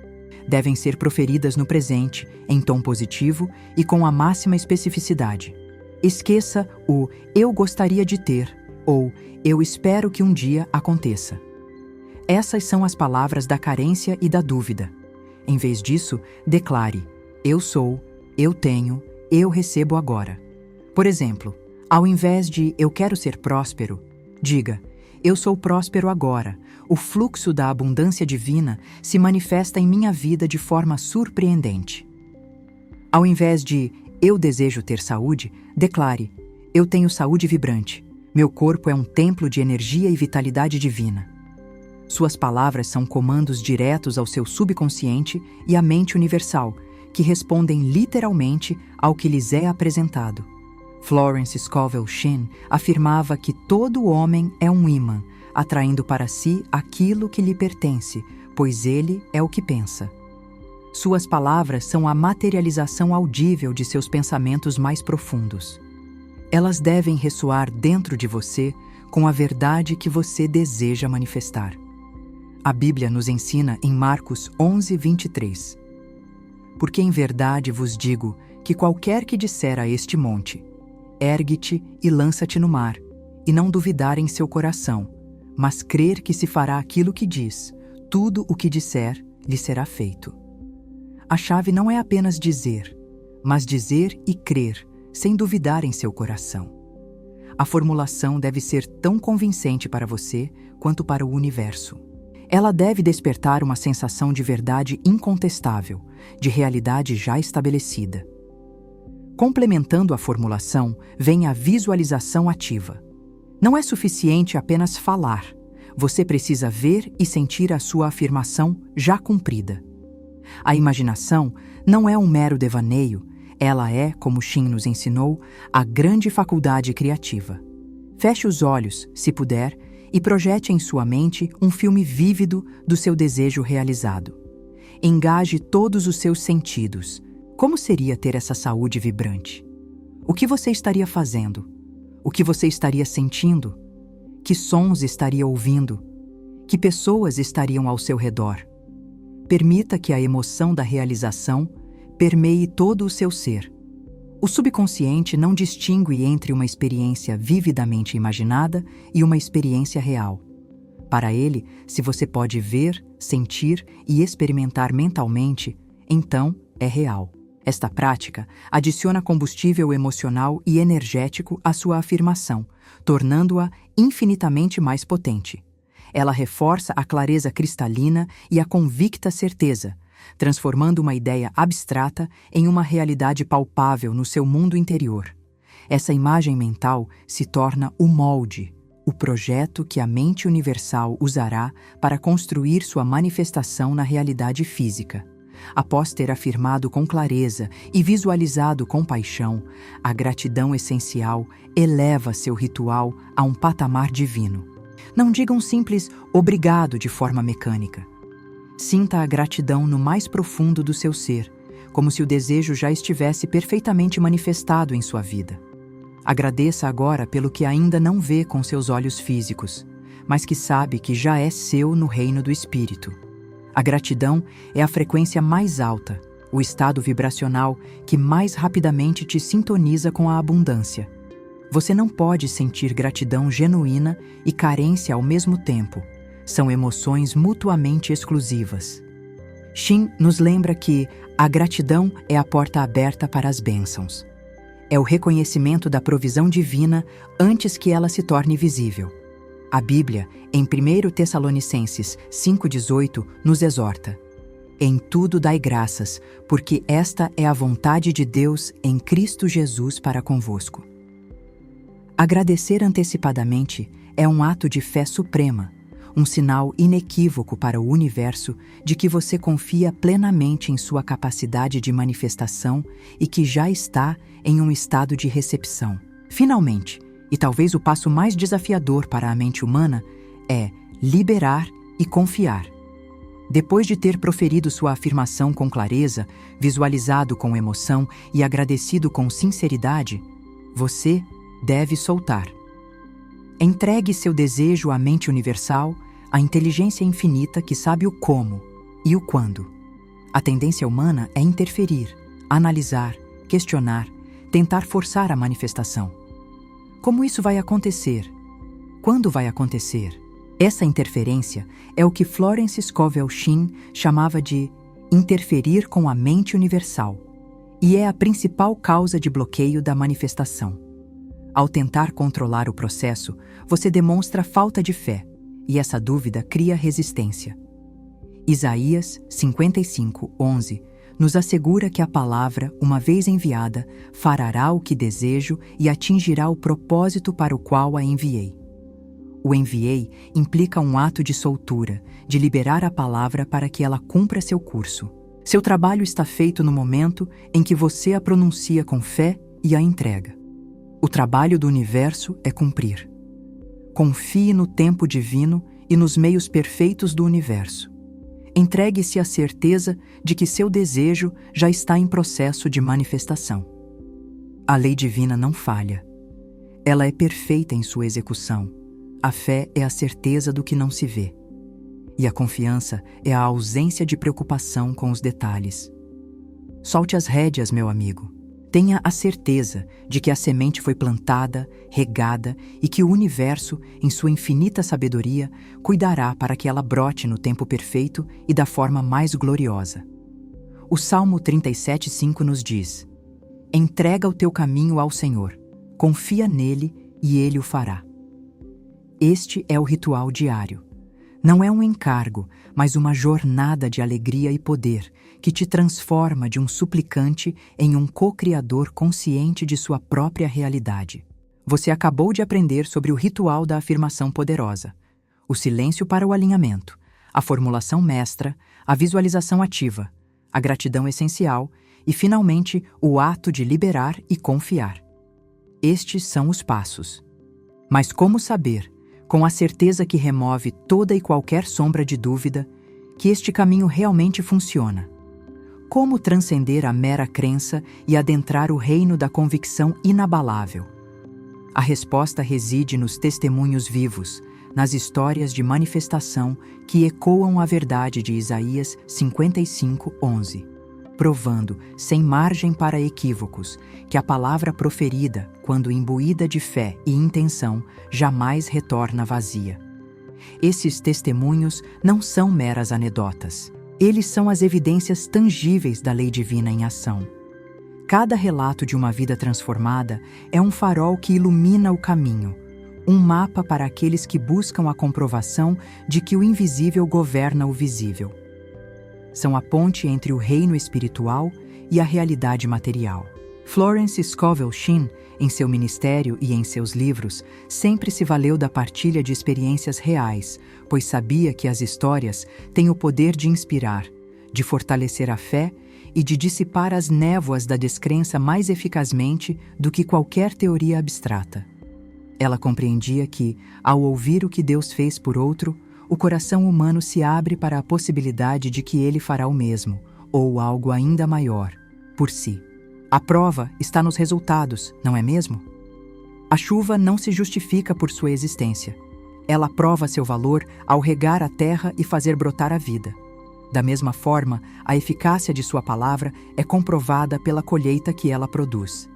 Devem ser proferidas no presente, em tom positivo e com a máxima especificidade. Esqueça o "eu gostaria de ter" ou "eu espero que um dia aconteça". Essas são as palavras da carência e da dúvida. Em vez disso, declare: eu sou, eu tenho, eu recebo agora. Por exemplo, ao invés de "eu quero ser próspero", diga: eu sou próspero agora. O fluxo da abundância divina se manifesta em minha vida de forma surpreendente. Ao invés de "eu desejo ter saúde", declare: eu tenho saúde vibrante. Meu corpo é um templo de energia e vitalidade divina. Suas palavras são comandos diretos ao seu subconsciente e à mente universal, que respondem literalmente ao que lhes é apresentado. Florence Scovel Shinn afirmava que todo homem é um ímã, atraindo para si aquilo que lhe pertence, pois ele é o que pensa. Suas palavras são a materialização audível de seus pensamentos mais profundos. Elas devem ressoar dentro de você com a verdade que você deseja manifestar. A Bíblia nos ensina em Marcos 11:23. Porque em verdade vos digo que qualquer que disser a este monte, ergue-te e lança-te no mar, e não duvidar em seu coração, mas crer que se fará aquilo que diz, tudo o que disser lhe será feito. A chave não é apenas dizer, mas dizer e crer, sem duvidar em seu coração. A formulação deve ser tão convincente para você quanto para o universo. Ela deve despertar uma sensação de verdade incontestável, de realidade já estabelecida. Complementando a formulação, vem a visualização ativa. Não é suficiente apenas falar. Você precisa ver e sentir a sua afirmação já cumprida. A imaginação não é um mero devaneio, ela é, como Shin nos ensinou, a grande faculdade criativa. Feche os olhos, se puder, e projete em sua mente um filme vívido do seu desejo realizado. Engaje todos os seus sentidos. Como seria ter essa saúde vibrante? O que você estaria fazendo? O que você estaria sentindo? Que sons estaria ouvindo? Que pessoas estariam ao seu redor? Permita que a emoção da realização permeie todo o seu ser. O subconsciente não distingue entre uma experiência vividamente imaginada e uma experiência real. Para ele, se você pode ver, sentir e experimentar mentalmente, então é real. Esta prática adiciona combustível emocional e energético à sua afirmação, tornando-a infinitamente mais potente. Ela reforça a clareza cristalina e a convicta certeza, transformando uma ideia abstrata em uma realidade palpável no seu mundo interior. Essa imagem mental se torna o molde, o projeto que a mente universal usará para construir sua manifestação na realidade física. Após ter afirmado com clareza e visualizado com paixão, a gratidão essencial eleva seu ritual a um patamar divino. Não diga um simples obrigado de forma mecânica. Sinta a gratidão no mais profundo do seu ser, como se o desejo já estivesse perfeitamente manifestado em sua vida. Agradeça agora pelo que ainda não vê com seus olhos físicos, mas que sabe que já é seu no reino do Espírito. A gratidão é a frequência mais alta, o estado vibracional que mais rapidamente te sintoniza com a abundância. Você não pode sentir gratidão genuína e carência ao mesmo tempo. São emoções mutuamente exclusivas. Shin nos lembra que a gratidão é a porta aberta para as bênçãos. É o reconhecimento da provisão divina antes que ela se torne visível. A Bíblia, em 1 Tessalonicenses 5,18, nos exorta: em tudo dai graças, porque esta é a vontade de Deus em Cristo Jesus para convosco. Agradecer antecipadamente é um ato de fé suprema, um sinal inequívoco para o universo de que você confia plenamente em sua capacidade de manifestação e que já está em um estado de recepção. Finalmente, e talvez o passo mais desafiador para a mente humana, é liberar e confiar. Depois de ter proferido sua afirmação com clareza, visualizado com emoção e agradecido com sinceridade, você deve soltar. Entregue seu desejo à mente universal, à inteligência infinita que sabe o como e o quando. A tendência humana é interferir, analisar, questionar, tentar forçar a manifestação. Como isso vai acontecer? Quando vai acontecer? Essa interferência é o que Florence Scovel Shinn chamava de interferir com a mente universal, e é a principal causa de bloqueio da manifestação. Ao tentar controlar o processo, você demonstra falta de fé, e essa dúvida cria resistência. Isaías 55:11 nos assegura que a palavra, uma vez enviada, fará o que desejo e atingirá o propósito para o qual a enviei. O enviei implica um ato de soltura, de liberar a palavra para que ela cumpra seu curso. Seu trabalho está feito no momento em que você a pronuncia com fé e a entrega. O trabalho do universo é cumprir. Confie no tempo divino e nos meios perfeitos do universo. Entregue-se à certeza de que seu desejo já está em processo de manifestação. A lei divina não falha. Ela é perfeita em sua execução. A fé é a certeza do que não se vê. E a confiança é a ausência de preocupação com os detalhes. Solte as rédeas, meu amigo. Tenha a certeza de que a semente foi plantada, regada e que o universo, em sua infinita sabedoria, cuidará para que ela brote no tempo perfeito e da forma mais gloriosa. O Salmo 37:5 nos diz: entrega o teu caminho ao Senhor, confia nele e ele o fará. Este é o ritual diário. Não é um encargo, mas uma jornada de alegria e poder que te transforma de um suplicante em um co-criador consciente de sua própria realidade. Você acabou de aprender sobre o ritual da afirmação poderosa, o silêncio para o alinhamento, a formulação mestra, a visualização ativa, a gratidão essencial e, finalmente, o ato de liberar e confiar. Estes são os passos. Mas como saber, com a certeza que remove toda e qualquer sombra de dúvida, que este caminho realmente funciona? Como transcender a mera crença e adentrar o reino da convicção inabalável? A resposta reside nos testemunhos vivos, nas histórias de manifestação que ecoam a verdade de Isaías 55:11, provando, sem margem para equívocos, que a palavra proferida, quando imbuída de fé e intenção, jamais retorna vazia. Esses testemunhos não são meras anedotas. Eles são as evidências tangíveis da lei divina em ação. Cada relato de uma vida transformada é um farol que ilumina o caminho, um mapa para aqueles que buscam a comprovação de que o invisível governa o visível. São a ponte entre o reino espiritual e a realidade material. Florence Scovel Shinn, em seu ministério e em seus livros, sempre se valeu da partilha de experiências reais, pois sabia que as histórias têm o poder de inspirar, de fortalecer a fé e de dissipar as névoas da descrença mais eficazmente do que qualquer teoria abstrata. Ela compreendia que, ao ouvir o que Deus fez por outro, o coração humano se abre para a possibilidade de que ele fará o mesmo, ou algo ainda maior, por si. A prova está nos resultados, não é mesmo? A chuva não se justifica por sua existência. Ela prova seu valor ao regar a terra e fazer brotar a vida. Da mesma forma, a eficácia de sua palavra é comprovada pela colheita que ela produz.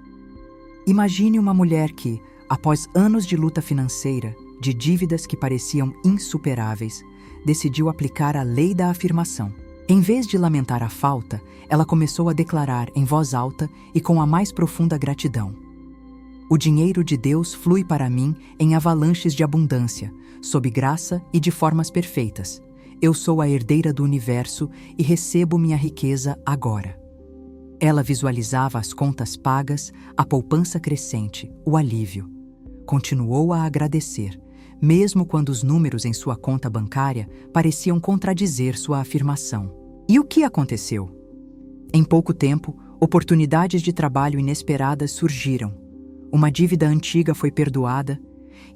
Imagine uma mulher que, após anos de luta financeira, de dívidas que pareciam insuperáveis, decidiu aplicar a lei da afirmação. Em vez de lamentar a falta, ela começou a declarar em voz alta e com a mais profunda gratidão: o dinheiro de Deus flui para mim em avalanches de abundância, sob graça e de formas perfeitas. Eu sou a herdeira do universo e recebo minha riqueza agora. Ela visualizava as contas pagas, a poupança crescente, o alívio. Continuou a agradecer, mesmo quando os números em sua conta bancária pareciam contradizer sua afirmação. E o que aconteceu? Em pouco tempo, oportunidades de trabalho inesperadas surgiram. Uma dívida antiga foi perdoada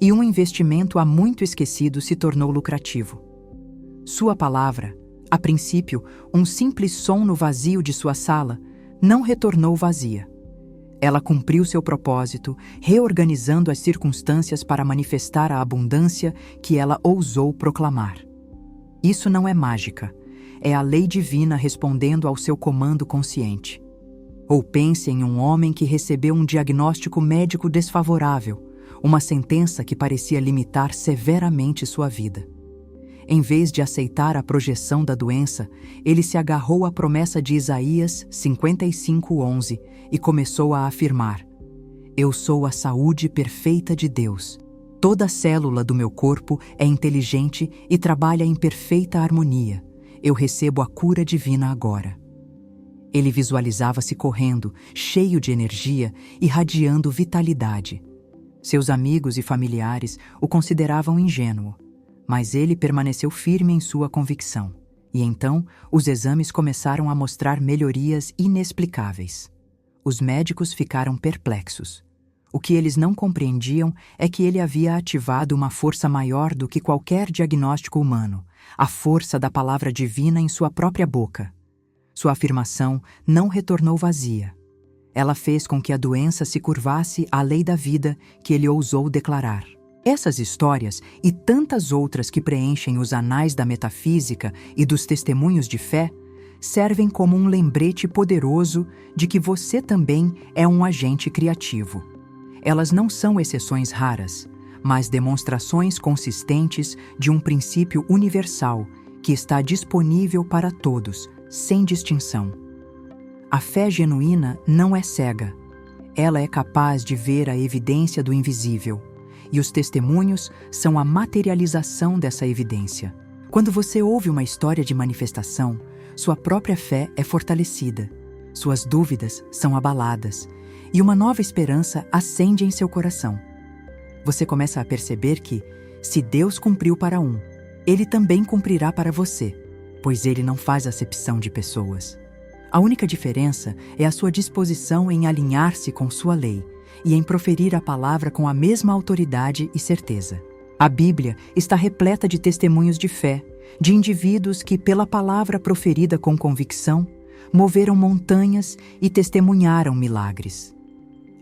e um investimento há muito esquecido se tornou lucrativo. Sua palavra, a princípio, um simples som no vazio de sua sala, não retornou vazia. Ela cumpriu seu propósito, reorganizando as circunstâncias para manifestar a abundância que ela ousou proclamar. Isso não é mágica, é a lei divina respondendo ao seu comando consciente. Ou pense em um homem que recebeu um diagnóstico médico desfavorável, uma sentença que parecia limitar severamente sua vida. Em vez de aceitar a projeção da doença, ele se agarrou à promessa de Isaías 55:11 e começou a afirmar: eu sou a saúde perfeita de Deus. Toda célula do meu corpo é inteligente e trabalha em perfeita harmonia. Eu recebo a cura divina agora. Ele visualizava-se correndo, cheio de energia, irradiando vitalidade. Seus amigos e familiares o consideravam ingênuo, mas ele permaneceu firme em sua convicção. E então, os exames começaram a mostrar melhorias inexplicáveis. Os médicos ficaram perplexos. O que eles não compreendiam é que ele havia ativado uma força maior do que qualquer diagnóstico humano, a força da palavra divina em sua própria boca. Sua afirmação não retornou vazia. Ela fez com que a doença se curvasse à lei da vida que ele ousou declarar. Essas histórias e tantas outras que preenchem os anais da metafísica e dos testemunhos de fé servem como um lembrete poderoso de que você também é um agente criativo. Elas não são exceções raras, mas demonstrações consistentes de um princípio universal que está disponível para todos, sem distinção. A fé genuína não é cega. Ela é capaz de ver a evidência do invisível, e os testemunhos são a materialização dessa evidência. Quando você ouve uma história de manifestação, sua própria fé é fortalecida, suas dúvidas são abaladas, e uma nova esperança acende em seu coração. Você começa a perceber que, se Deus cumpriu para um, Ele também cumprirá para você, pois Ele não faz acepção de pessoas. A única diferença é a sua disposição em alinhar-se com sua lei e em proferir a palavra com a mesma autoridade e certeza. A Bíblia está repleta de testemunhos de fé, de indivíduos que, pela palavra proferida com convicção, moveram montanhas e testemunharam milagres.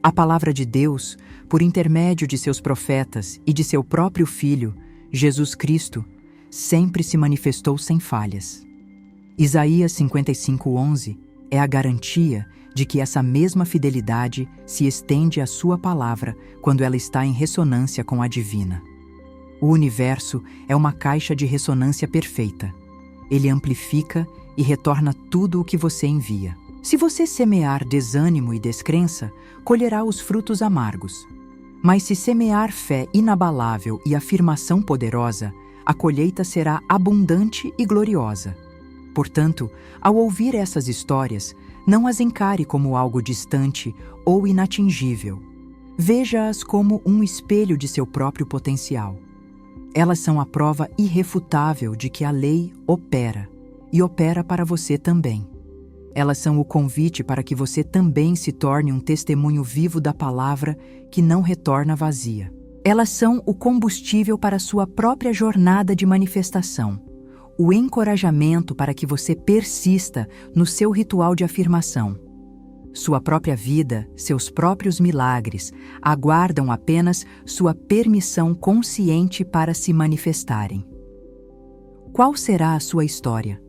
A palavra de Deus, por intermédio de seus profetas e de seu próprio Filho, Jesus Cristo, sempre se manifestou sem falhas. Isaías 55:11 é a garantia de que essa mesma fidelidade se estende à sua palavra quando ela está em ressonância com a divina. O universo é uma caixa de ressonância perfeita. Ele amplifica e retorna tudo o que você envia. Se você semear desânimo e descrença, colherá os frutos amargos. Mas se semear fé inabalável e afirmação poderosa, a colheita será abundante e gloriosa. Portanto, ao ouvir essas histórias, não as encare como algo distante ou inatingível. Veja-as como um espelho de seu próprio potencial. Elas são a prova irrefutável de que a lei opera, e opera para você também. Elas são o convite para que você também se torne um testemunho vivo da palavra que não retorna vazia. Elas são o combustível para a sua própria jornada de manifestação, o encorajamento para que você persista no seu ritual de afirmação. Sua própria vida, seus próprios milagres, aguardam apenas sua permissão consciente para se manifestarem. Qual será a sua história?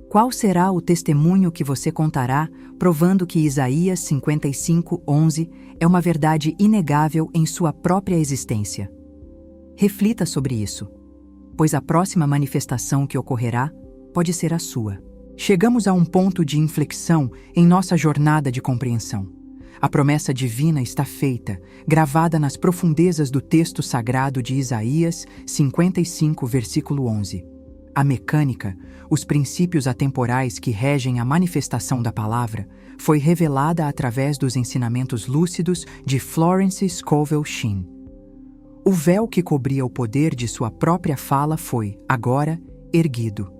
Qual será o testemunho que você contará, provando que Isaías 55:11 é uma verdade inegável em sua própria existência? Reflita sobre isso, pois a próxima manifestação que ocorrerá pode ser a sua. Chegamos a um ponto de inflexão em nossa jornada de compreensão. A promessa divina está feita, gravada nas profundezas do texto sagrado de Isaías 55, versículo 11. A mecânica, os princípios atemporais que regem a manifestação da palavra, foi revelada através dos ensinamentos lúcidos de Florence Scovel Shinn. O véu que cobria o poder de sua própria fala foi, agora, erguido.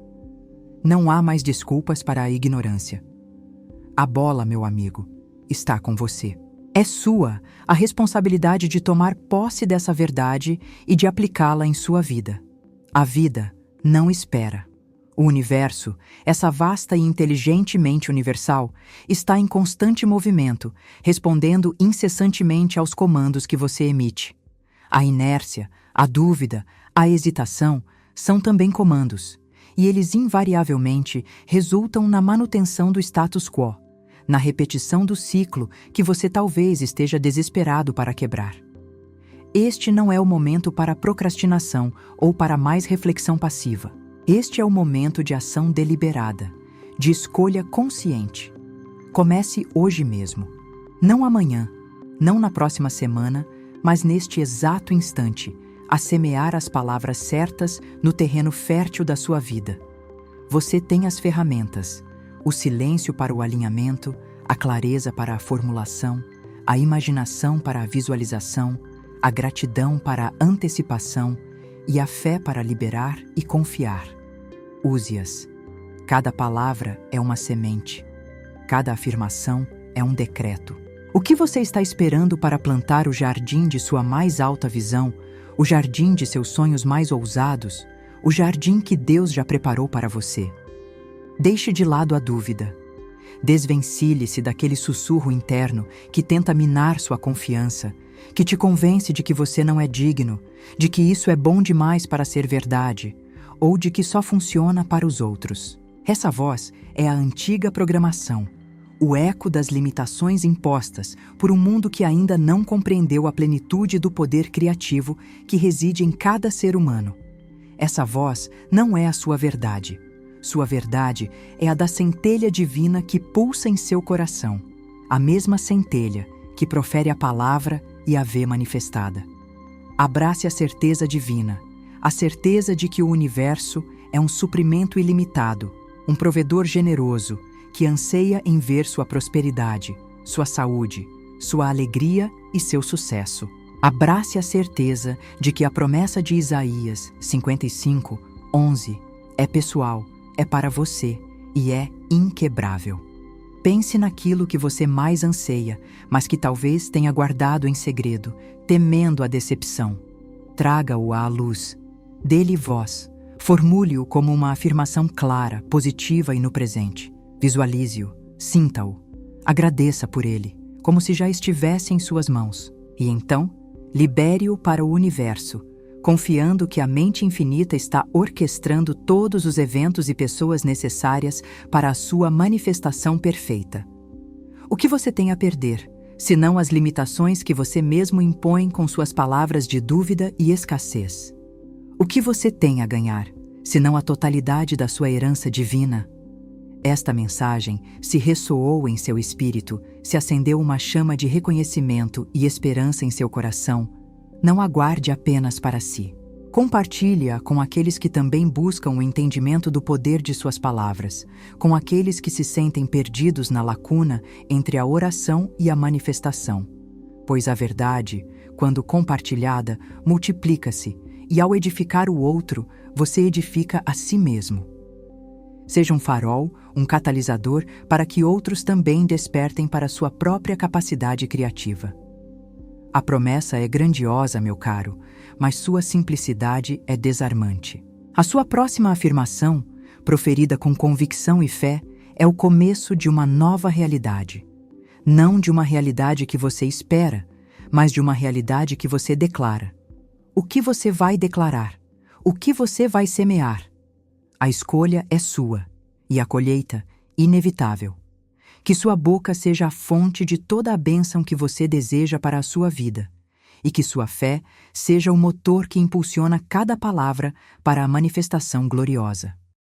Não há mais desculpas para a ignorância. A bola, meu amigo, está com você. É sua a responsabilidade de tomar posse dessa verdade e de aplicá-la em sua vida. A vida não espera. O universo, essa vasta e inteligente mente universal, está em constante movimento, respondendo incessantemente aos comandos que você emite. A inércia, a dúvida, a hesitação são também comandos, e eles invariavelmente resultam na manutenção do status quo, na repetição do ciclo que você talvez esteja desesperado para quebrar. Este não é o momento para procrastinação ou para mais reflexão passiva. Este é o momento de ação deliberada, de escolha consciente. Comece hoje mesmo. Não amanhã, não na próxima semana, mas neste exato instante, a semear as palavras certas no terreno fértil da sua vida. Você tem as ferramentas, o silêncio para o alinhamento, a clareza para a formulação, a imaginação para a visualização, a gratidão para a antecipação e a fé para liberar e confiar. Use-as. Cada palavra é uma semente. Cada afirmação é um decreto. O que você está esperando para plantar o jardim de sua mais alta visão, o jardim de seus sonhos mais ousados, o jardim que Deus já preparou para você? Deixe de lado a dúvida. Desvencilhe-se daquele sussurro interno que tenta minar sua confiança, que te convence de que você não é digno, de que isso é bom demais para ser verdade, ou de que só funciona para os outros. Essa voz é a antiga programação, o eco das limitações impostas por um mundo que ainda não compreendeu a plenitude do poder criativo que reside em cada ser humano. Essa voz não é a sua verdade. Sua verdade é a da centelha divina que pulsa em seu coração, a mesma centelha que profere a palavra e a vê manifestada. Abrace a certeza divina, a certeza de que o universo é um suprimento ilimitado, um provedor generoso que anseia em ver sua prosperidade, sua saúde, sua alegria e seu sucesso. Abrace a certeza de que a promessa de Isaías 55:11 é pessoal, é para você e é inquebrável. Pense naquilo que você mais anseia, mas que talvez tenha guardado em segredo, temendo a decepção. Traga-o à luz. Dê-lhe voz. Formule-o como uma afirmação clara, positiva e no presente. Visualize-o, sinta-o. Agradeça por ele, como se já estivesse em suas mãos. E então, libere-o para o universo, confiando que a mente infinita está orquestrando todos os eventos e pessoas necessárias para a sua manifestação perfeita. O que você tem a perder, senão as limitações que você mesmo impõe com suas palavras de dúvida e escassez? O que você tem a ganhar, senão a totalidade da sua herança divina? Esta mensagem se ressoou em seu espírito, se acendeu uma chama de reconhecimento e esperança em seu coração. Não aguarde apenas para si. Compartilhe-a com aqueles que também buscam o entendimento do poder de suas palavras, com aqueles que se sentem perdidos na lacuna entre a oração e a manifestação. Pois a verdade, quando compartilhada, multiplica-se, e ao edificar o outro, você edifica a si mesmo. Seja um farol, um catalisador para que outros também despertem para sua própria capacidade criativa. A promessa é grandiosa, meu caro, mas sua simplicidade é desarmante. A sua próxima afirmação, proferida com convicção e fé, é o começo de uma nova realidade. Não de uma realidade que você espera, mas de uma realidade que você declara. O que você vai declarar? O que você vai semear? A escolha é sua, e a colheita, inevitável. Que sua boca seja a fonte de toda a bênção que você deseja para a sua vida, e que sua fé seja o motor que impulsiona cada palavra para a manifestação gloriosa.